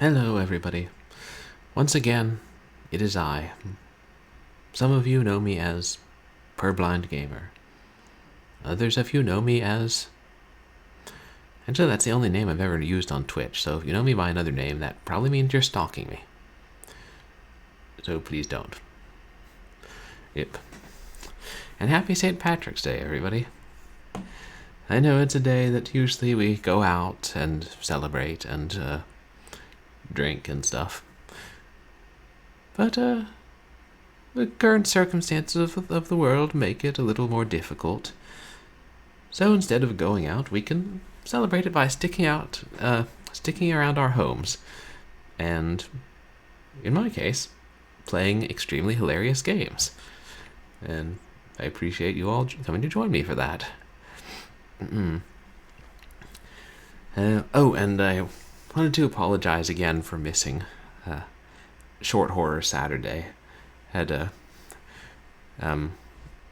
Hello, everybody. Once again, it is I. Some of you know me as Purblind Gamer. Others of you know me as... Actually, that's the only name I've ever used on Twitch, so if you know me by another name, that probably means you're stalking me. So please don't. Yep. And happy St. Patrick's Day, everybody. I know it's a day that usually we go out and celebrate and drink and stuff. But the current circumstances of the world make it a little more difficult. So instead of going out, we can celebrate it by sticking around our homes. And, in my case, playing extremely hilarious games. And I appreciate you all coming to join me for that. And I wanted to apologize again for missing Short Horror Saturday. Had a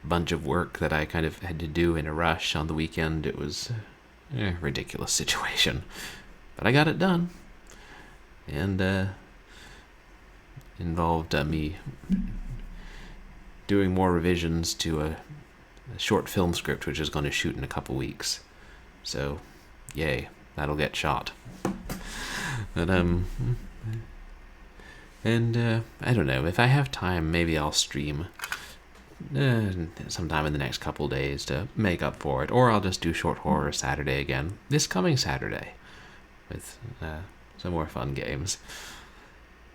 bunch of work that I kind of had to do in a rush on the weekend. It was a ridiculous situation. But I got it done. And involved me doing more revisions to a short film script which is going to shoot in a couple weeks. So, yay, that'll get shot. But I don't know, if I have time, maybe I'll stream sometime in the next couple days to make up for it, or I'll just do Short Horror Saturday again, this coming Saturday, with some more fun games.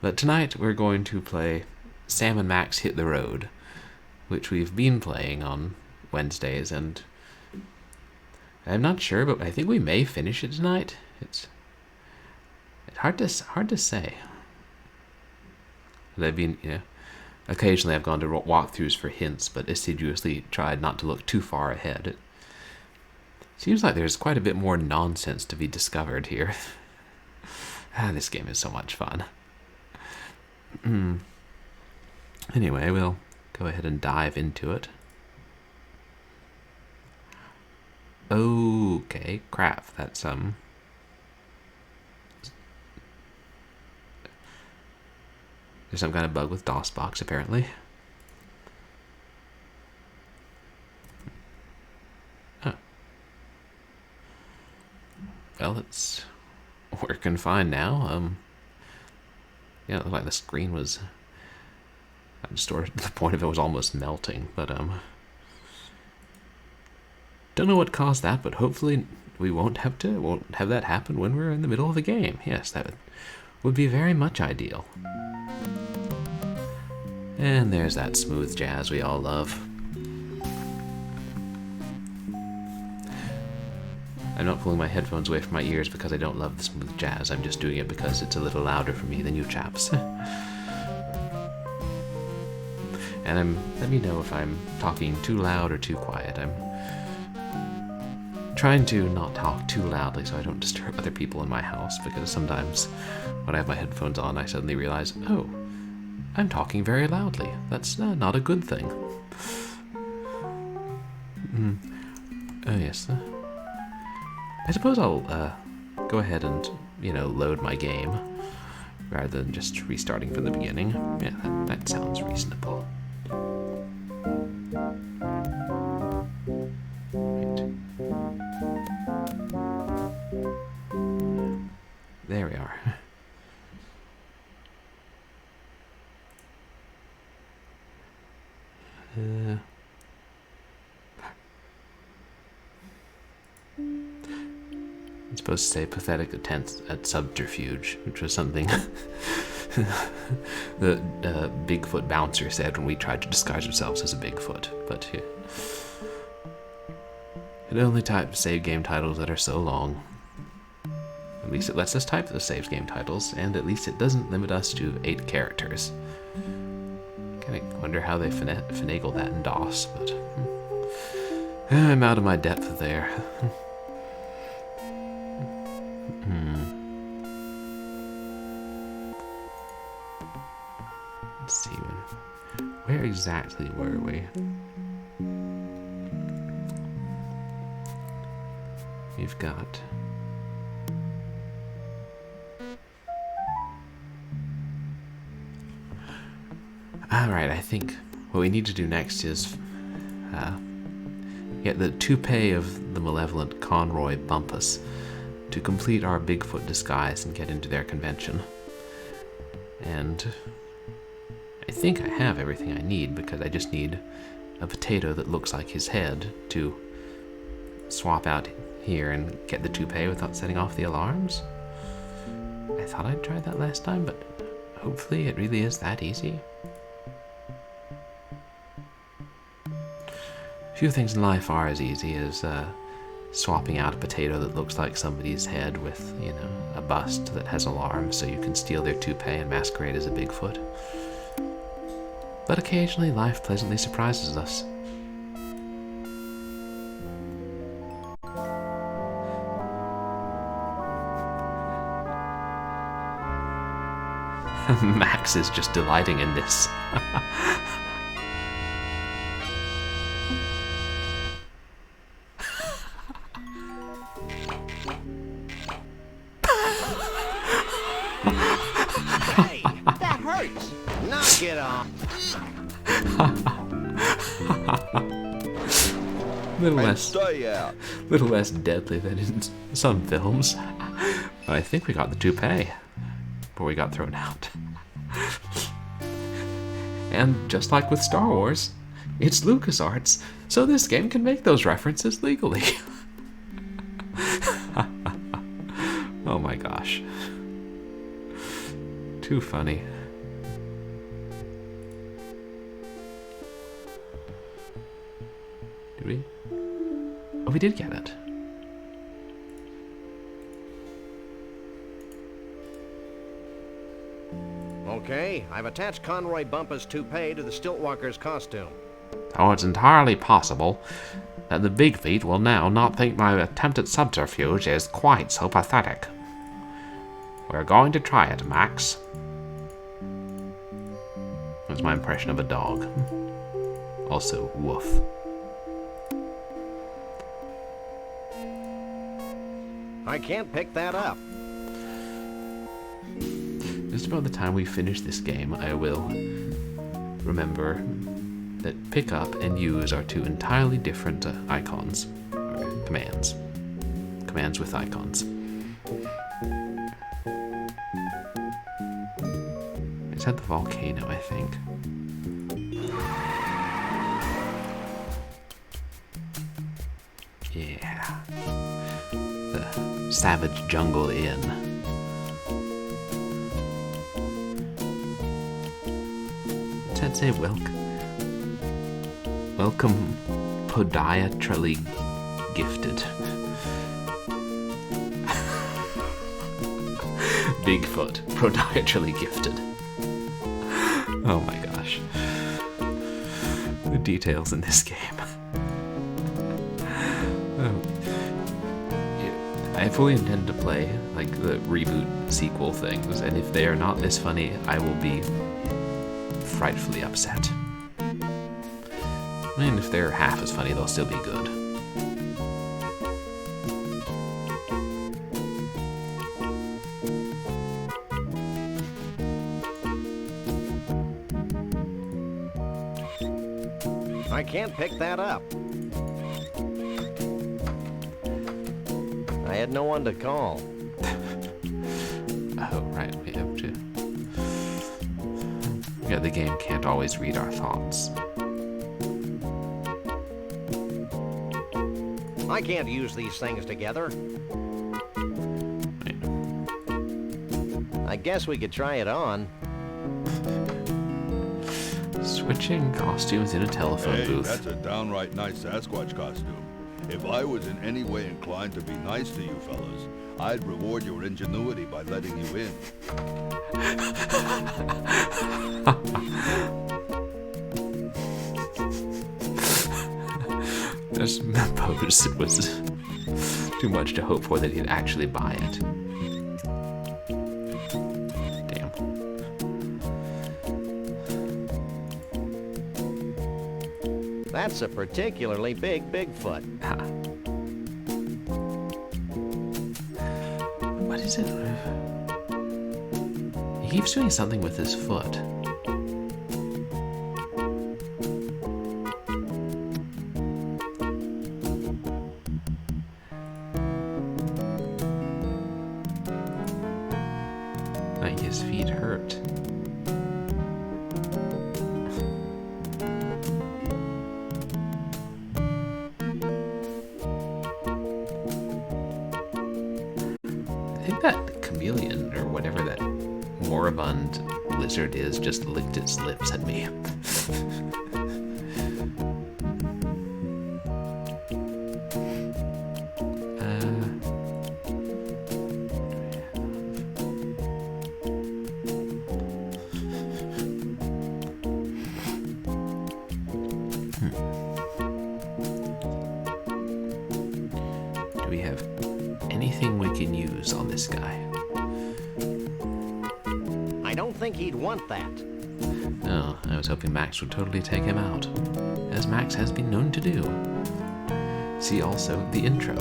But tonight we're going to play Sam and Max Hit the Road, which we've been playing on Wednesdays, and I'm not sure, but I think we may finish it tonight. It's hard to say. I've been, occasionally I've gone to walkthroughs for hints, but assiduously tried not to look too far ahead. It seems like there's quite a bit more nonsense to be discovered here. This game is so much fun. Anyway, we'll go ahead and dive into it. Okay, crap, that's there's some kind of bug with DOSBox, apparently. Oh. Well, it's working fine now. Yeah, it looked like the screen was... I'm sort of to the point of it was almost melting, but don't know what caused that, but hopefully we won't have that happen when we're in the middle of the game. Yes, that would be very much ideal. And there's that smooth jazz we all love. I'm not pulling my headphones away from my ears because I don't love the smooth jazz. I'm just doing it because it's a little louder for me than you chaps. And let me know if I'm talking too loud or too quiet. I'm trying to not talk too loudly so I don't disturb other people in my house, because sometimes when I have my headphones on I suddenly realize, oh, I'm talking very loudly. That's not a good thing. Oh yes. I suppose I'll go ahead and, load my game rather than just restarting from the beginning. Yeah, that sounds reasonable. Right. There we are. I'm supposed to say pathetic attempts at subterfuge, which was something the Bigfoot bouncer said when we tried to disguise ourselves as a Bigfoot. But yeah. It only types save game titles that are so long. At least it lets us type the save game titles, and at least it doesn't limit us to 8 characters. Kind of wonder how they finagle that in DOS, but I'm out of my depth there. Let's see, where exactly were we? We've got Alright, I think what we need to do next is get the toupee of the malevolent Conroy Bumpus to complete our Bigfoot disguise and get into their convention. And I think I have everything I need, because I just need a potato that looks like his head to swap out here and get the toupee without setting off the alarms. I thought I'd tried that last time, but hopefully it really is that easy. Few things in life are as easy as swapping out a potato that looks like somebody's head with, you know, a bust that has alarms so you can steal their toupee and masquerade as a Bigfoot. But occasionally life pleasantly surprises us. Max is just delighting in this. Hey, that hurts. Knock it off. Little less deadly than in some films. But I think we got the toupee before we got thrown out. And just like with Star Wars, it's LucasArts, so this game can make those references legally. Oh my gosh. Too funny. Did we? Oh, we did get it. Okay, I've attached Conroy Bumpus' toupee to the Stiltwalker's costume. Oh, it's entirely possible that the Big Feet will now not think my attempt at subterfuge is quite so pathetic. We're going to try it, Max. That's my impression of a dog. Also, woof. I can't pick that up. Just about the time we finish this game, I will remember that pick up and use are two entirely different icons, or commands. Commands with icons. It's at the volcano, I think. Yeah. The Savage Jungle Inn. What's that say? Welcome, podiatrically gifted. Bigfoot, podiatrically gifted. Oh my gosh. The details in this game. I fully intend to play like the reboot sequel things, and if they are not this funny, I will be frightfully upset. And if they're half as funny, they'll still be good. I can't pick that up. I had no one to call. Oh, right, we have to. Yeah, the game can't always read our thoughts. I can't use these things together. Wait. I guess we could try it on. Switching costumes in a telephone Hey, booth. that's a downright nice Sasquatch costume. If I was in any way inclined to be nice to you fellas, I'd reward your ingenuity by letting you in. I suppose it was too much to hope for that he'd actually buy it. Damn. That's a particularly big Bigfoot. Ha. What is it? He keeps doing something with his foot. chameleon, or whatever that moribund lizard is, just licked its lips at me. Do we have anything we can use on this guy? I don't think he'd want that. Oh, I was hoping Max would totally take him out, as Max has been known to do. See also the intro.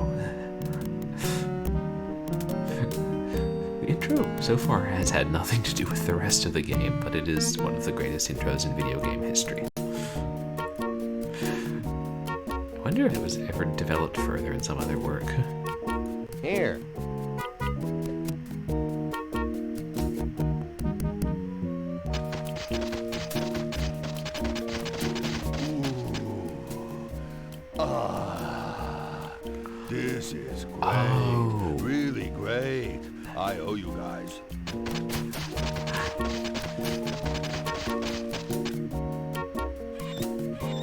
The intro so far has had nothing to do with the rest of the game, but it is one of the greatest intros in video game history. I wonder if it was ever developed further in some other work. Here. This is great. Oh. Really great. I owe you guys.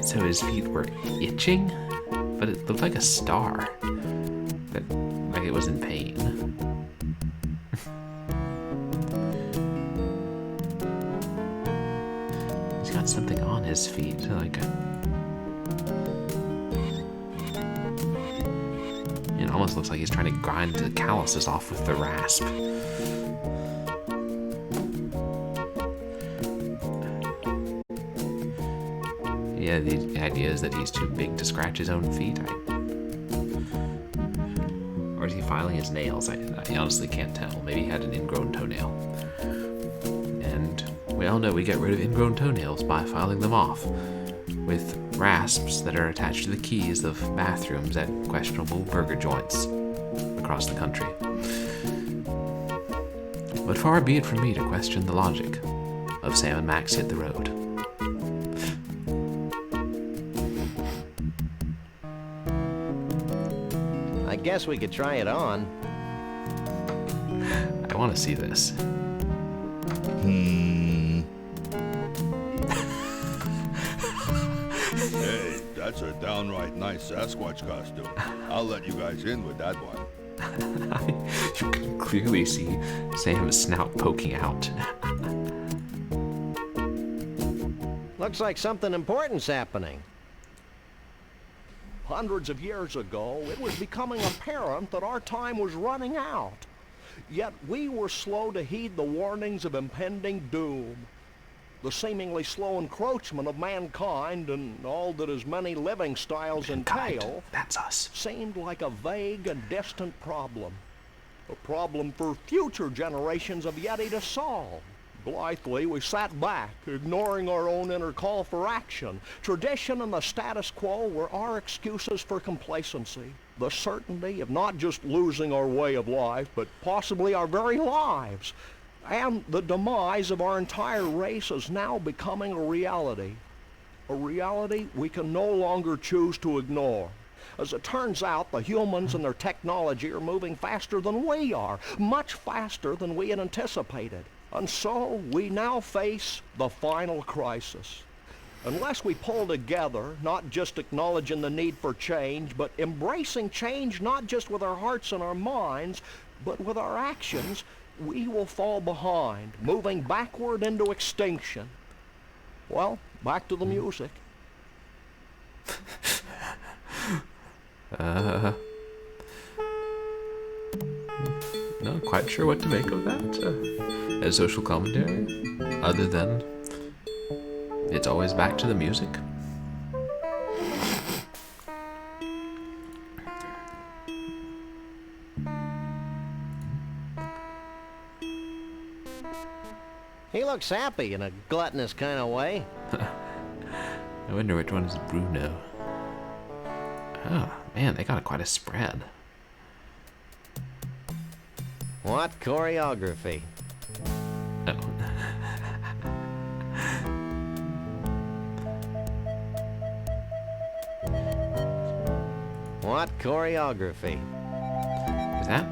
So his feet were itching, but it looked like a star. But like it was in pain. He's got something on his feet, like it almost looks like he's trying to grind the calluses off with the rasp. Yeah, the idea is that he's too big to scratch his own feet. Or is he filing his nails? I honestly can't tell. Maybe he had an ingrown toenail. And we all know we get rid of ingrown toenails by filing them off with rasps that are attached to the keys of bathrooms at questionable burger joints across the country. But far be it from me to question the logic of Sam and Max Hit the Road. I guess we could try it on. I want to see this. Hey, that's a downright nice Sasquatch costume. I'll let you guys in with that one. You can clearly see Sam's snout poking out. Looks like something important's happening. Hundreds of years ago, it was becoming apparent that our time was running out. Yet we were slow to heed the warnings of impending doom. The seemingly slow encroachment of mankind and all that his many living styles entail That's us. seemed like a vague and distant problem. A problem for future generations of Yeti to solve. Blithely, we sat back, ignoring our own inner call for action. Tradition and the status quo were our excuses for complacency. The certainty of not just losing our way of life, but possibly our very lives. And the demise of our entire race is now becoming a reality. A reality we can no longer choose to ignore. As it turns out, the humans and their technology are moving faster than we are, much faster than we had anticipated. And so we now face the final crisis. Unless we pull together, not just acknowledging the need for change, but embracing change not just with our hearts and our minds, but with our actions, we will fall behind, moving backward into extinction. Well, back to the music. Not quite sure what to make of that as social commentary, other than it's always back to the music. He looks happy in a gluttonous kind of way. I wonder which one is Bruno. Oh, man, they got quite a spread. What choreography. Oh. What choreography. Is that?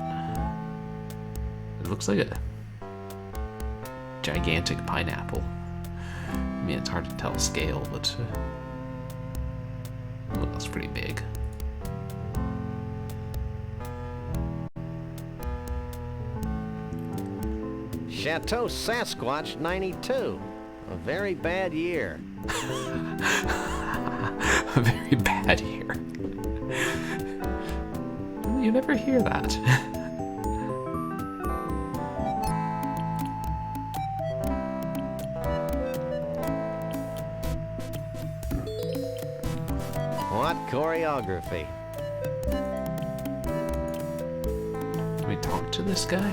It looks like a gigantic pineapple. I mean, it's hard to tell scale, but it looks pretty big. Chateau Sasquatch 92. A very bad year. A very bad year. You never hear that. What choreography? Can we talk to this guy?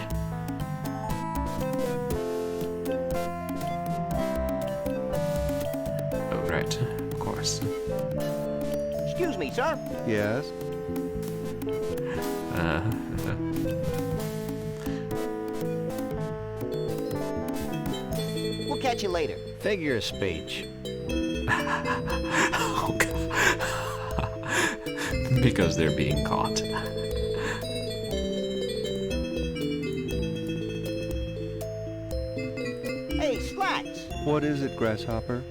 Oh, right. Of course. Excuse me, sir. Yes? We'll catch you later. Figure of speech. Oh, God. Because they're being caught. Hey, Slats. What is it, Grasshopper?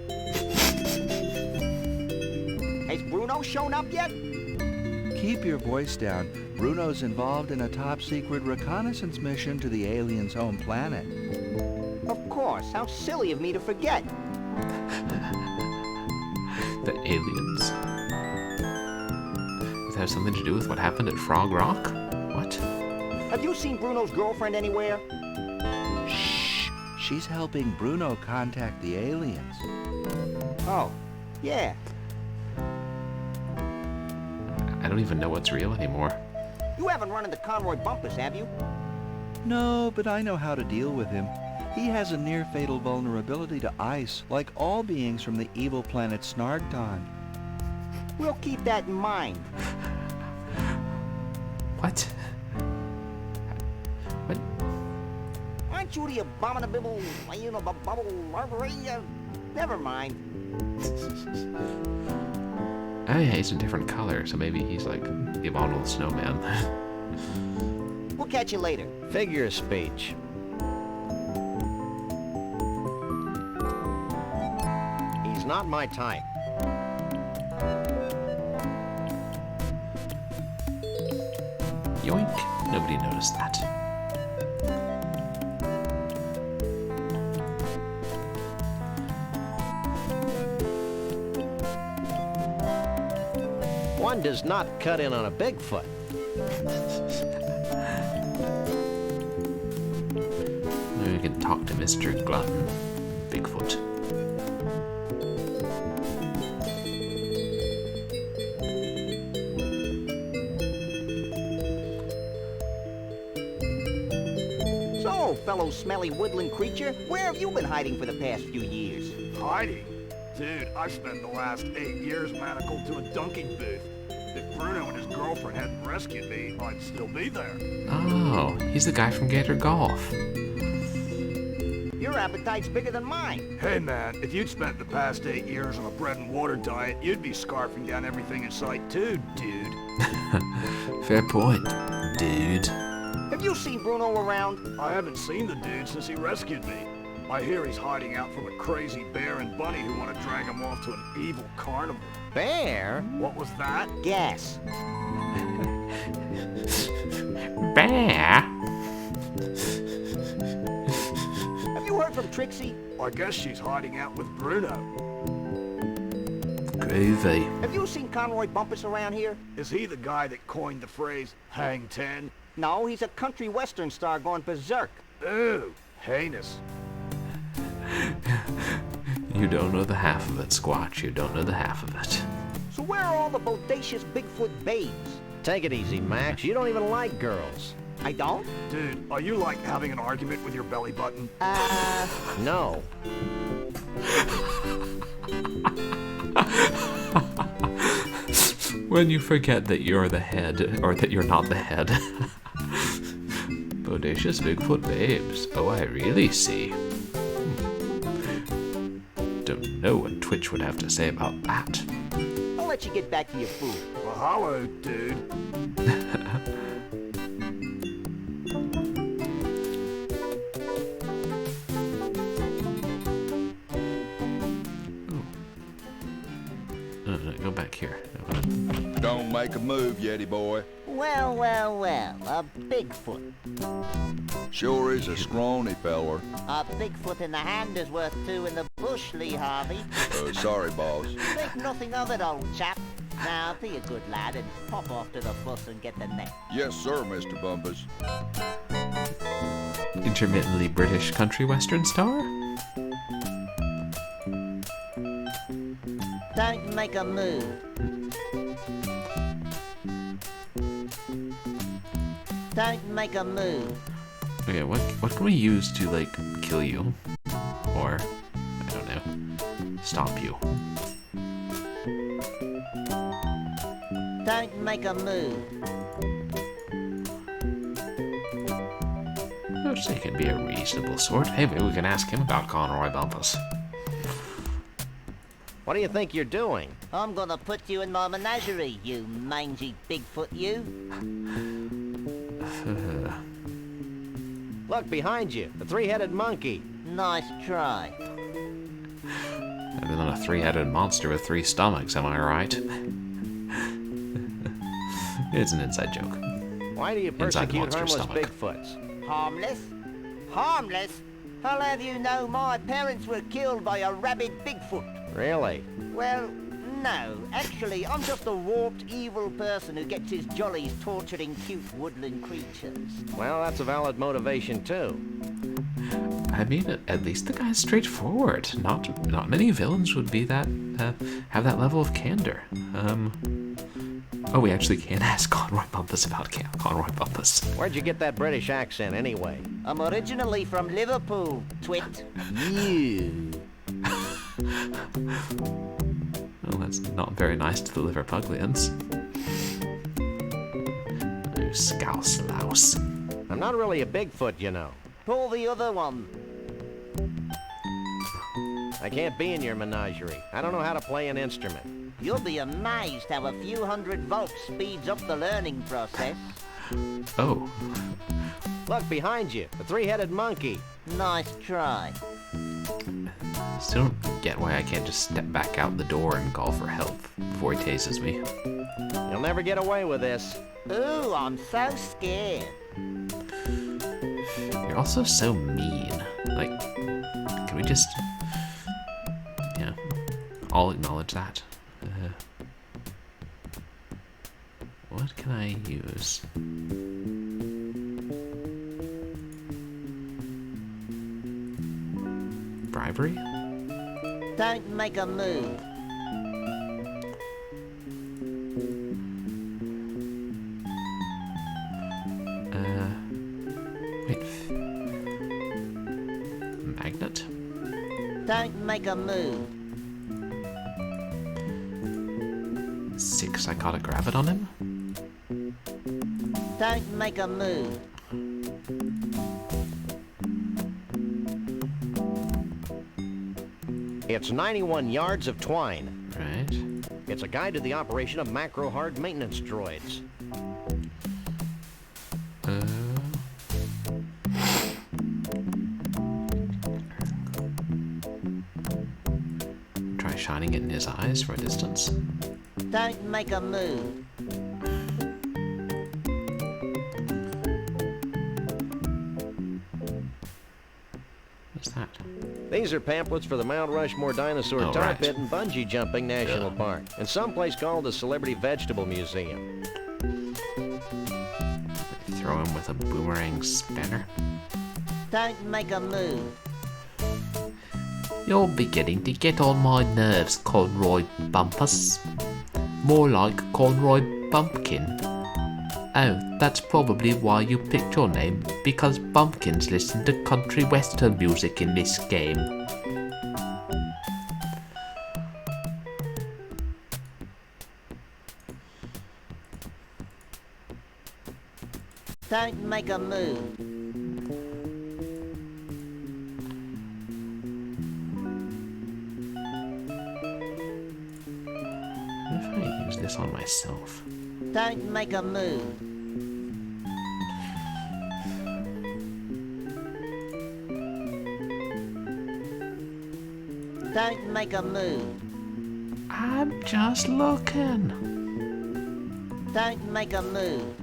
Has Bruno shown up yet? Keep your voice down. Bruno's involved in a top-secret reconnaissance mission to the aliens' home planet. Of course. How silly of me to forget. The aliens. Does that have something to do with what happened at Frog Rock? What? Have you seen Bruno's girlfriend anywhere? Shh! She's helping Bruno contact the aliens. Oh, yeah. I don't even know what's real anymore. You haven't run into Conroy Bumpus, have you? No, but I know how to deal with him. He has a near-fatal vulnerability to ice, like all beings from the evil planet Snargton. We'll keep that in mind. What? What? Aren't you the abominable, bubble, never mind. Oh yeah, he's a different color, so maybe he's like the abominable snowman. We'll catch you later. Figure of speech. He's not my type. Yoink. Nobody noticed that. One does not cut in on a Bigfoot. We can talk to Mr. Glutton. Bigfoot. So, fellow smelly woodland creature, where have you been hiding for the past few years? Hiding? Dude, I've spent the last 8 years manacled to a dunking booth. If Bruno and his girlfriend hadn't rescued me, I'd still be there. Oh, he's the guy from Gator Golf. Your appetite's bigger than mine. Hey man, if you'd spent the past 8 years on a bread and water diet, you'd be scarfing down everything in sight too, dude. Fair point, dude. Have you seen Bruno around? I haven't seen the dude since he rescued me. I hear he's hiding out from a crazy bear and bunny who want to drag him off to an evil carnival. Bear? What was that? Gas. Bear? Have you heard from Trixie? I guess she's hiding out with Bruno. Groovy. Have you seen Conroy Bumpus around here? Is he the guy that coined the phrase, hang 10? No, he's a country western star gone berserk. Ooh, heinous. You don't know the half of it, Squatch. You don't know the half of it. So where are all the bodacious Bigfoot babes? Take it easy, Max. You don't even like girls. I don't? Dude, are you like having an argument with your belly button? No. When you forget that you're the head, or that you're not the head. Bodacious Bigfoot babes. Oh, I really see. Don't know what Twitch would have to say about that. I'll let you get back to your food. Mahalo, dude. look here. Don't make a move, Yeti boy. Well, well, well, a Bigfoot. Sure is a scrawny feller. A Bigfoot in the hand is worth two in the bush, Lee Harvey. Sorry, boss. Think nothing of it, old chap. Now, be a good lad and pop off to the bus and get the net. Yes, sir, Mr. Bumpus. Intermittently British country western star? Don't make a move. Don't make a move. Okay, what can we use to, like, kill you? Or, I don't know, stop you? Don't make a move. I would say he can be a reasonable sort. Hey, maybe we can ask him about Conroy Bumpus. What do you think you're doing? I'm gonna put you in my menagerie, you mangy Bigfoot, you. Look behind you, the three-headed monkey. Nice try. Better than a three-headed monster with three stomachs, am I right? It's an inside joke. Why do you Inside the persecute monster's harmless stomach. Bigfoots? Harmless? Harmless? I'll have you know my parents were killed by a rabid Bigfoot. Really? Well, no. Actually, I'm just a warped, evil person who gets his jollies torturing cute woodland creatures. Well, that's a valid motivation, too. I mean, at least the guy's straightforward. Not many villains would be that have that level of candor. Oh, we actually can ask Conroy Bumpus about Conroy Bumpus. Where'd you get that British accent, anyway? I'm originally from Liverpool, twit. You. Well, that's not very nice to the Liverpudlians. You scouse louse. I'm not really a Bigfoot, you know. Pull the other one. I can't be in your menagerie. I don't know how to play an instrument. You'll be amazed how a few hundred volts speeds up the learning process. Oh. Look behind you, the three-headed monkey. Nice try. Still don't get why I can't just step back out the door and call for help before he tases me. You'll never get away with this. Ooh, I'm so scared. You're also so mean. Like, can we just... Yeah, I'll acknowledge that. What can I use? Bribery? Don't make a move. Wait. Magnet? Don't make a move. 6 psychotic gravid on him? Don't make a move. It's 91 yards of twine. Right. It's a guide to the operation of macro-hard maintenance droids. Try shining it in his eyes for a distance. Don't make a move. What's that? These are pamphlets for the Mount Rushmore Dinosaur Oh, Tar right. Pit and Bungee Jumping National Park, and someplace called the Celebrity Vegetable Museum. Throw him with a boomerang spanner. Don't make a move. You're beginning to get on my nerves, Conroy Bumpus. More like Conroy Bumpkin. Oh, that's probably why you picked your name, because bumpkins listen to country western music in this game. Don't make a move. What if I use this on myself? Don't make a move. Don't make a move. I'm just looking. Don't make a move.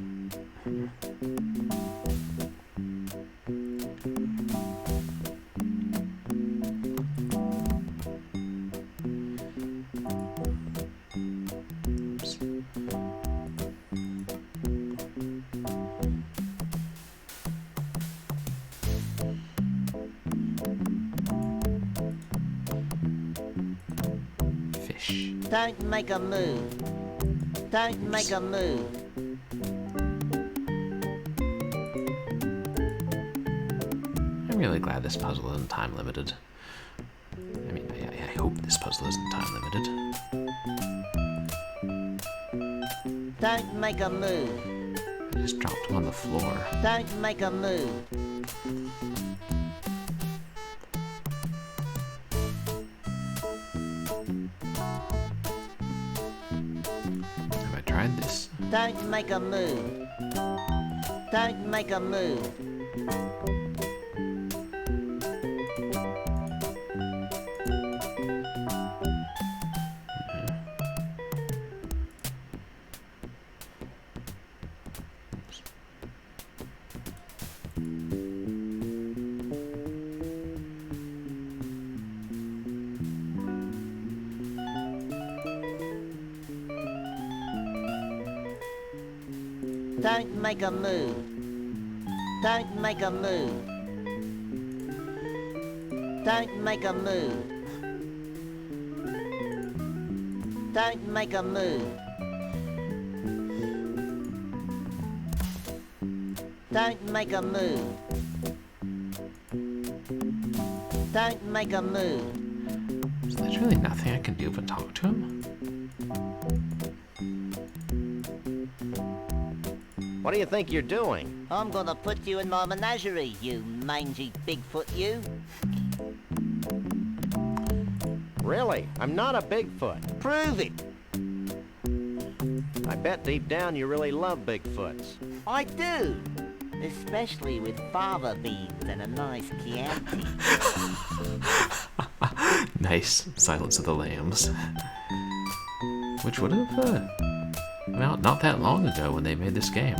Fish. Don't make a move. Don't make a move. I'm really glad this puzzle isn't time limited. I mean, I hope this puzzle isn't time limited. Don't make a move. I just dropped him on the floor. Don't make a move. Have I tried this? Don't make a move. Don't make a move. Don't make a move. Don't make a move. Don't make a move. Don't make a move. Don't make a move. Don't make a move. So there's really nothing I can do but talk to him? What do you think you're doing? I'm gonna put you in my menagerie, you mangy Bigfoot, you. Really? I'm not a Bigfoot. Prove it. I bet deep down you really love Bigfoots. I do. Especially with fava beans and a nice Chianti. Nice. Silence of the Lambs. Which would have come out not that long ago when they made this game.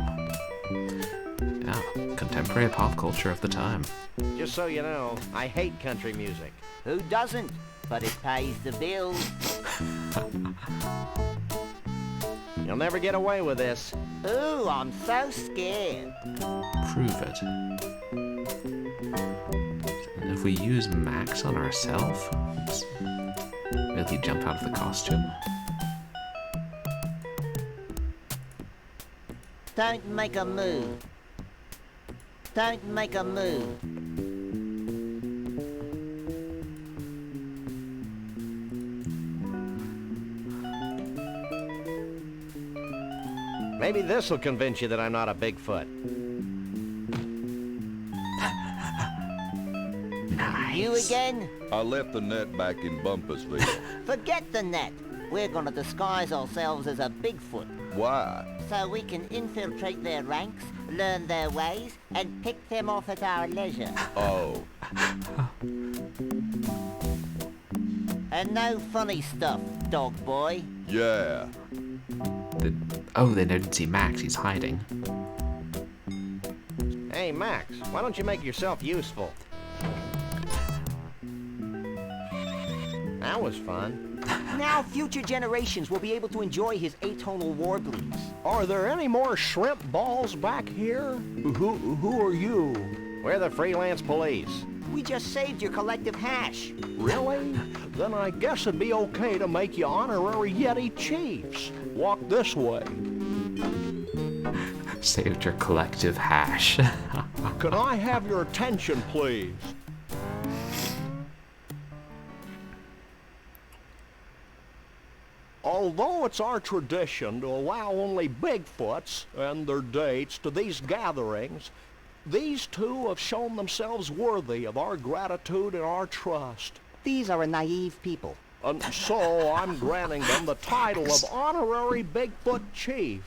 Yeah, contemporary pop culture of the time. Just so you know, I hate country music. Who doesn't? But it pays the bills. You'll never get away with this. Ooh, I'm so scared. Prove it. And if we use Max on ourselves, will he jump out of the costume? Don't make a move. Don't make a move. Maybe this'll convince you that I'm not a Bigfoot. Nice. You again? I left the net back in Bumpusville. Forget the net. We're gonna disguise ourselves as a Bigfoot. Why? So we can infiltrate their ranks, learn their ways, and pick them off at our leisure. Oh, And no funny stuff, dog boy. yeah. They didn't see Max. He's hiding. Hey, Max, why don't you make yourself useful? That was fun. Now future generations will be able to enjoy his atonal warblings. Are there any more shrimp balls back here? Who are you? We're the freelance police. We just saved your collective hash. Really? Then I guess it'd be okay to make you honorary Yeti chiefs. Walk this way. Saved your collective hash. Could I have your attention, please? Although it's our tradition to allow only Bigfoots and their dates to these gatherings, these two have shown themselves worthy of our gratitude and our trust. These are a naive people. And so I'm granting them the title of Honorary Bigfoot Chief.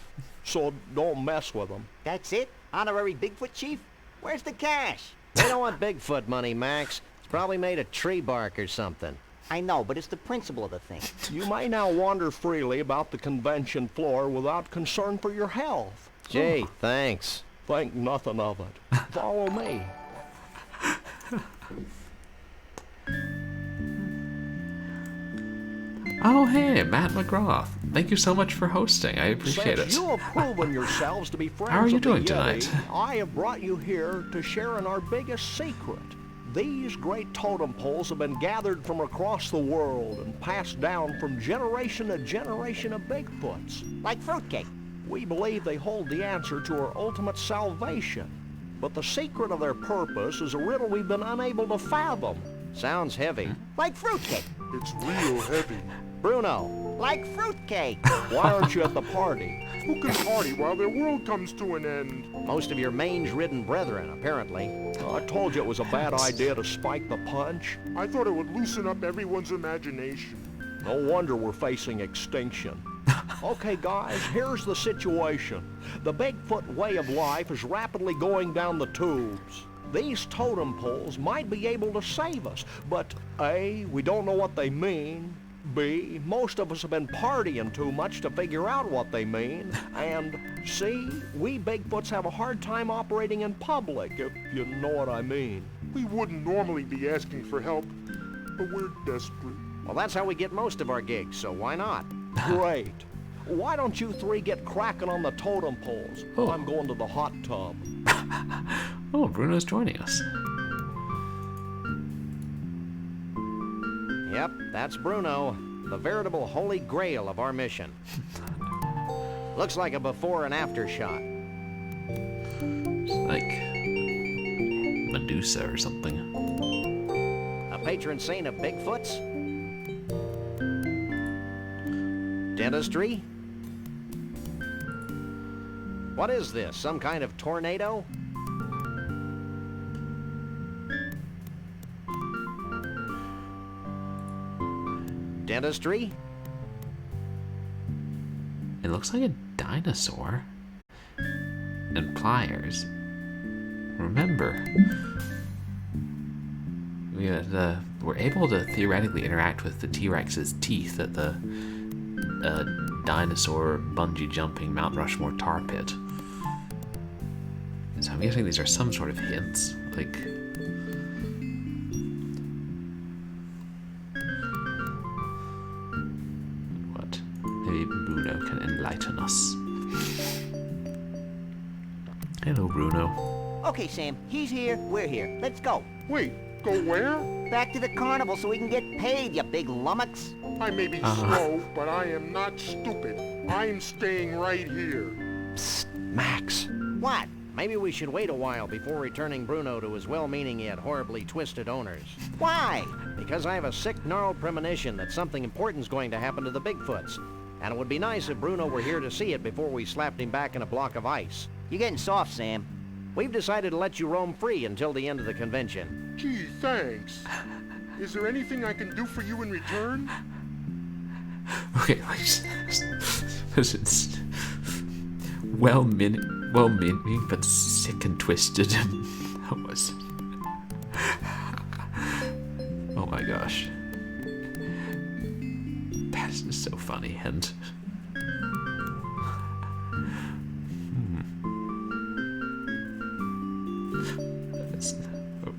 So don't mess with them. That's it? Honorary Bigfoot chief? Where's the cash? They don't want Bigfoot money, Max. It's probably made of tree bark or something. I know, but it's the principle of the thing. You may now wander freely about the convention floor without concern for your health. Gee, thanks. Think nothing of it. Follow me. Oh, hey, Matt McGrath. Thank you so much for hosting. I appreciate Since it. you have proven yourselves to be friends How are you of the doing Yeti, tonight? I have brought you here to share in our biggest secret. These great totem poles have been gathered from across the world and passed down from generation to generation of Bigfoots. Like fruitcake. We believe they hold the answer to our ultimate salvation. But the secret of their purpose is a riddle we've been unable to fathom. Sounds heavy. Like fruitcake. It's real heavy. Bruno, Like fruitcake. Why aren't you at the party? Who can party while their world comes to an end? most of your mange-ridden brethren, apparently. I told you it was a bad idea to spike the punch. I thought it would loosen up everyone's imagination. No wonder we're facing extinction. Okay, guys, here's the situation. The Bigfoot way of life is rapidly going down the tubes. These totem poles might be able to save us, but A, we don't know what they mean. B, most of us have been partying too much to figure out what they mean. And C, we Bigfoots have a hard time operating in public, if you know what I mean. We wouldn't normally be asking for help, but we're desperate. Well, that's how we get most of our gigs, so why not? Great. Why don't you three get cracking on the totem poles? Oh. I'm going to the hot tub. Oh, Bruno's joining us. Yep, that's Bruno, the veritable holy grail of our mission. Looks like a before and after shot. It's like Medusa or something. A patron saint of Bigfoots? Dentistry? What is this, some kind of tornado? Dentistry? It looks like a dinosaur. And pliers. Remember, we're able to theoretically interact with the T-Rex's teeth at the dinosaur bungee jumping Mount Rushmore tar pit. So I'm guessing these are some sort of hints, like... What? Maybe Bruno can enlighten us. Hello, Bruno. Okay, Sam, he's here, we're here. Let's go. Wait, go where? Back to the carnival so we can get paid, you big lummox. I may be slow, but I am not stupid. I'm staying right here. Max, What? maybe we should wait a while before returning Bruno to his well-meaning yet horribly twisted owners. Why? Because I have a sick, gnarled premonition that something important's going to happen to the Bigfoots. And it would be nice if Bruno were here to see it before we slapped him back in a block of ice. You're getting soft, Sam. We've decided to let you roam free until the end of the convention. Gee, thanks. Is there anything I can do for you in return? Okay, like, it's well-meaning, but sick and twisted. That was... Oh my gosh. That is just so funny, and...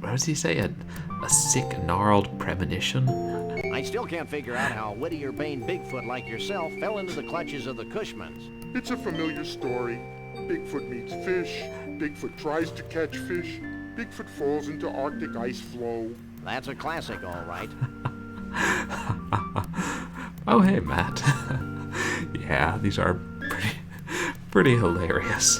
What does he say? A sick, gnarled premonition? I still can't figure out how a witty or vain Bigfoot like yourself fell into the clutches of the Cushmans. It's a familiar story. Bigfoot meets fish. Bigfoot tries to catch fish. Bigfoot falls into Arctic ice flow. That's a classic, all right. Oh, hey, Matt. Yeah, these are pretty hilarious.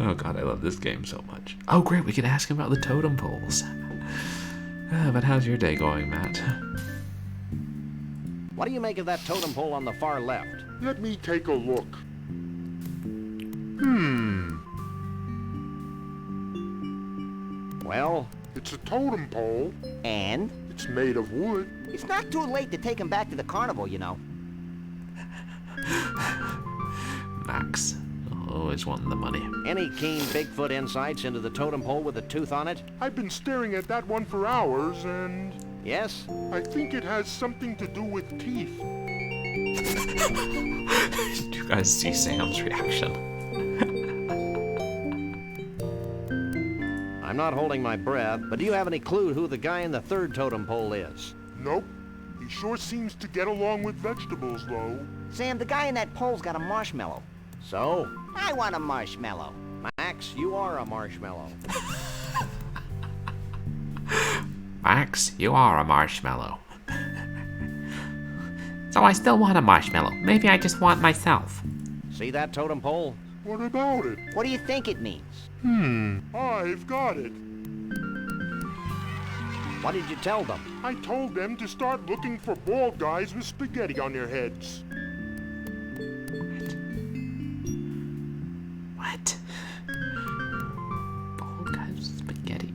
Oh god, I love this game so much. Oh great, we can ask him about the totem poles. But how's your day going, Matt? What do you make of that totem pole on the far left? Let me take a look. Well, It's a totem pole. And? It's made of wood. It's not too late to take him back to the carnival, you know. Max. Oh. Always wanting the money. Any keen Bigfoot insights into the totem pole with a tooth on it? I've been staring at that one for hours, and Yes? I think it has something to do with teeth. Did you guys see Sam's reaction? I'm not holding my breath, but do you have any clue who the guy in the third totem pole is? Nope. He sure seems to get along with vegetables, though. Sam, the guy in that pole's got a marshmallow. So? I want a marshmallow. Max, you are a marshmallow. Max, you are a marshmallow. So I still want a marshmallow. Maybe I just want myself. See that totem pole? What about it? What do you think it means? I've got it. What did you tell them? I told them to start looking for bald guys with spaghetti on their heads. What? Bald guy with spaghetti.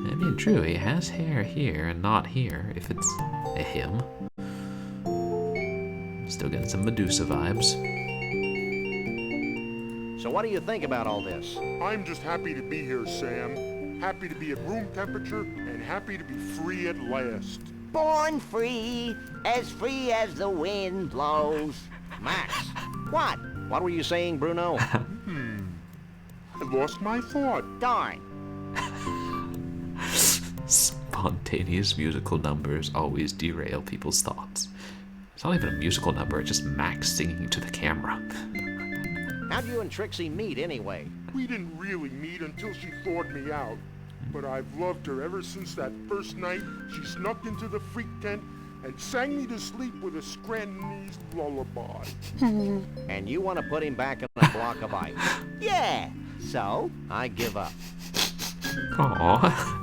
I mean, true, he has hair here and not here, if it's a him. Still getting some Medusa vibes. So what do you think about all this? I'm just happy to be here, Sam. Happy to be at room temperature and happy to be free at last. Born free as the wind blows. Max, What? what were you saying, Bruno? I lost my thought. Darn. Spontaneous musical numbers always derail people's thoughts. It's not even a musical number, it's just Max singing to the camera. How'd you and Trixie meet anyway? We didn't really meet until she thawed me out. But I've loved her ever since that first night she snuck into the freak tent and sang me to sleep with a Scrantonese lullaby. And you want to put him back in a block of ice? Yeah. So? I give up. Aww.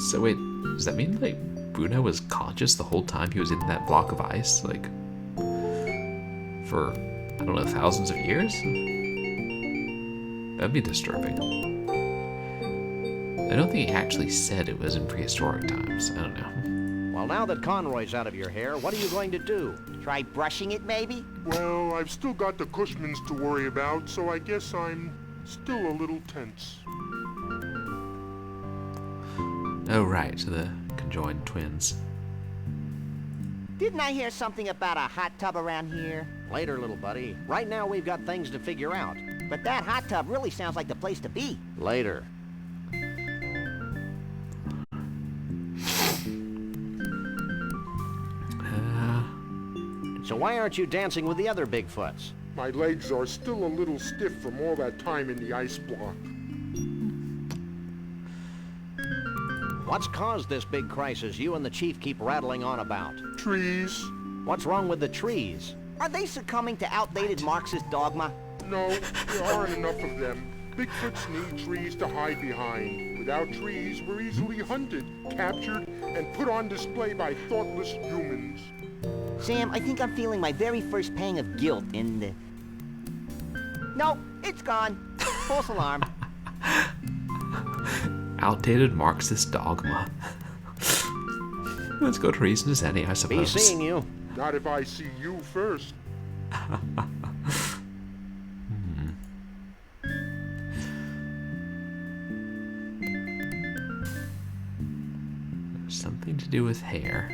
So wait, does that mean, like, Bruno was conscious the whole time he was in that block of ice? Like, for, I don't know, thousands of years? That'd be disturbing. I don't think he actually said it was in prehistoric times. I don't know. Well, now that Conroy's out of your hair, what are you going to do? Try brushing it, maybe? Well, I've still got the Cushmans to worry about, so I guess I'm still a little tense. Oh, right, so the conjoined twins. Didn't I hear something about a hot tub around here? Later, little buddy. Right now, we've got things to figure out. But that hot tub really sounds like the place to be. Later. So why aren't you dancing with the other Bigfoots? My legs are still a little stiff from all that time in the ice block. What's caused this big crisis you and the chief keep rattling on about? Trees? What's wrong with the trees? Are they succumbing to outdated Marxist dogma? No, there aren't enough of them. Bigfoots need trees to hide behind. Without trees, we're easily hunted, captured, and put on display by thoughtless humans. Sam, I think I'm feeling my very first pang of guilt in the... Nope, it's gone. False alarm. Outdated Marxist dogma. Let's go to reason as any, I Be suppose. seeing you. Not if I see you first. Something to do with hair.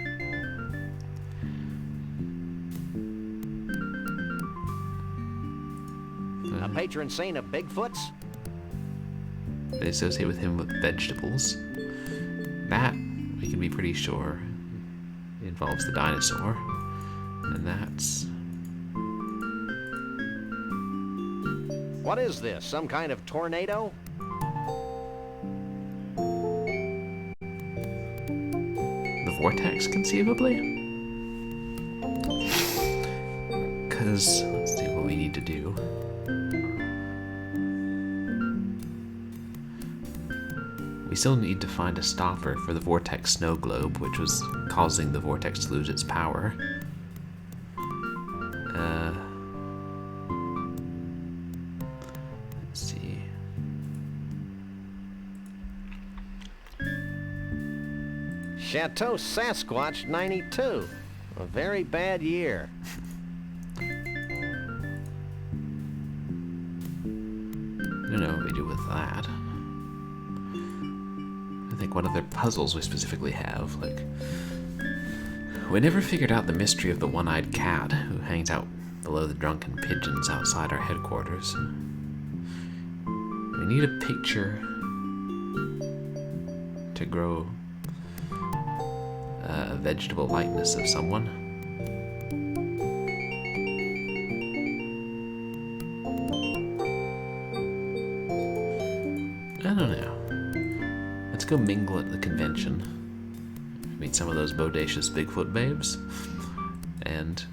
A patron saint of Bigfoots? They associate with him with vegetables. That, we can be pretty sure, involves the dinosaur. And that's... What is this? Some kind of tornado? the vortex, conceivably? Because, let's see what we need to do. We still need to find a stopper for the vortex snow globe, which was causing the vortex to lose its power. Let's see. Chateau Sasquatch 92. A very bad year. I don't know what we do with that. I think one of the puzzles we specifically have, like, we never figured out the mystery of the one-eyed cat who hangs out below the drunken pigeons outside our headquarters. We need a picture to grow a vegetable likeness of someone. I don't know. Let's go mingle at the convention. Meet some of those bodacious Bigfoot babes. And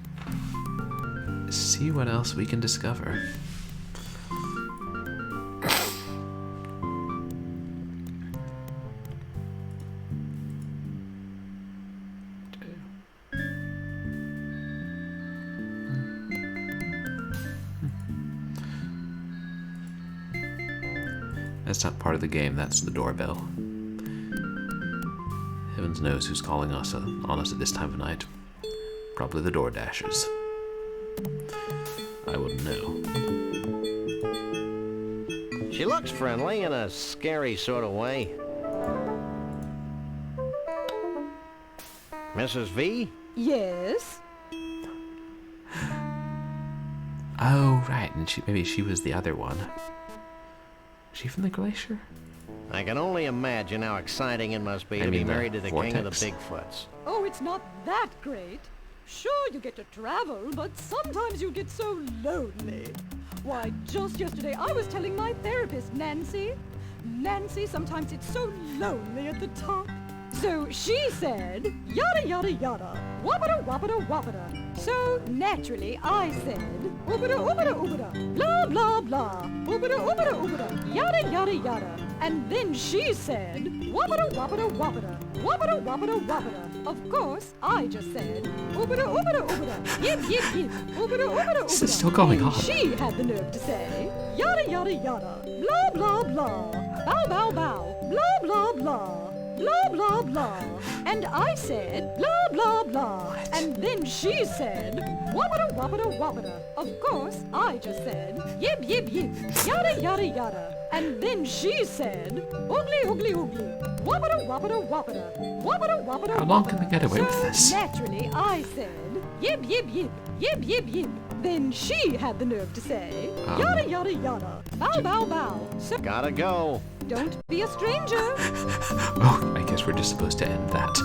see what else we can discover. That's not part of the game, that's the doorbell. Heavens knows who's calling us on us at this time of night. Probably the Door Dashers. I wouldn't know. She looks friendly in a scary sort of way. Mrs. V? Yes? Oh, right, and maybe she was the other one. Is she from the glacier? I can only imagine how exciting it must be to be married to the king of the Bigfoots. Oh, it's not that great. Sure, you get to travel, but sometimes you get so lonely. Why, just yesterday I was telling my therapist, Nancy, sometimes it's so lonely at the top. So she said, yada yada yada, wabada wabada wabada. So naturally I said, oobada oobada oobada, blah blah blah, oobada oobada oobada, yada yada yada. And then she said, wabada wabada wabada, wabada wabada wabada. Of course, I just said, oobada oobada oobada, yip yip yip, oobada oobada oobada. This is still going on. She had the nerve to say, yada yada yada, blah blah blah, bow bow bow, blah blah blah. Blah, blah, blah. And I said, blah, blah, blah. And then she said, wabada, wabada, wabada. Of course, I just said, yip, yip, yip, yada, yada, yada. And then she said, oogly, oogly, oogly. Wabada, wabada, wabada. Wabada, wabada, How long can we get away so with this? Naturally, I said, yip, yip, yip, yip, yip, yip. Then she had the nerve to say, yada, yada, yada. Bow, bow, bow. So Gotta go. don't be a stranger. Oh, I guess we're just supposed to end that.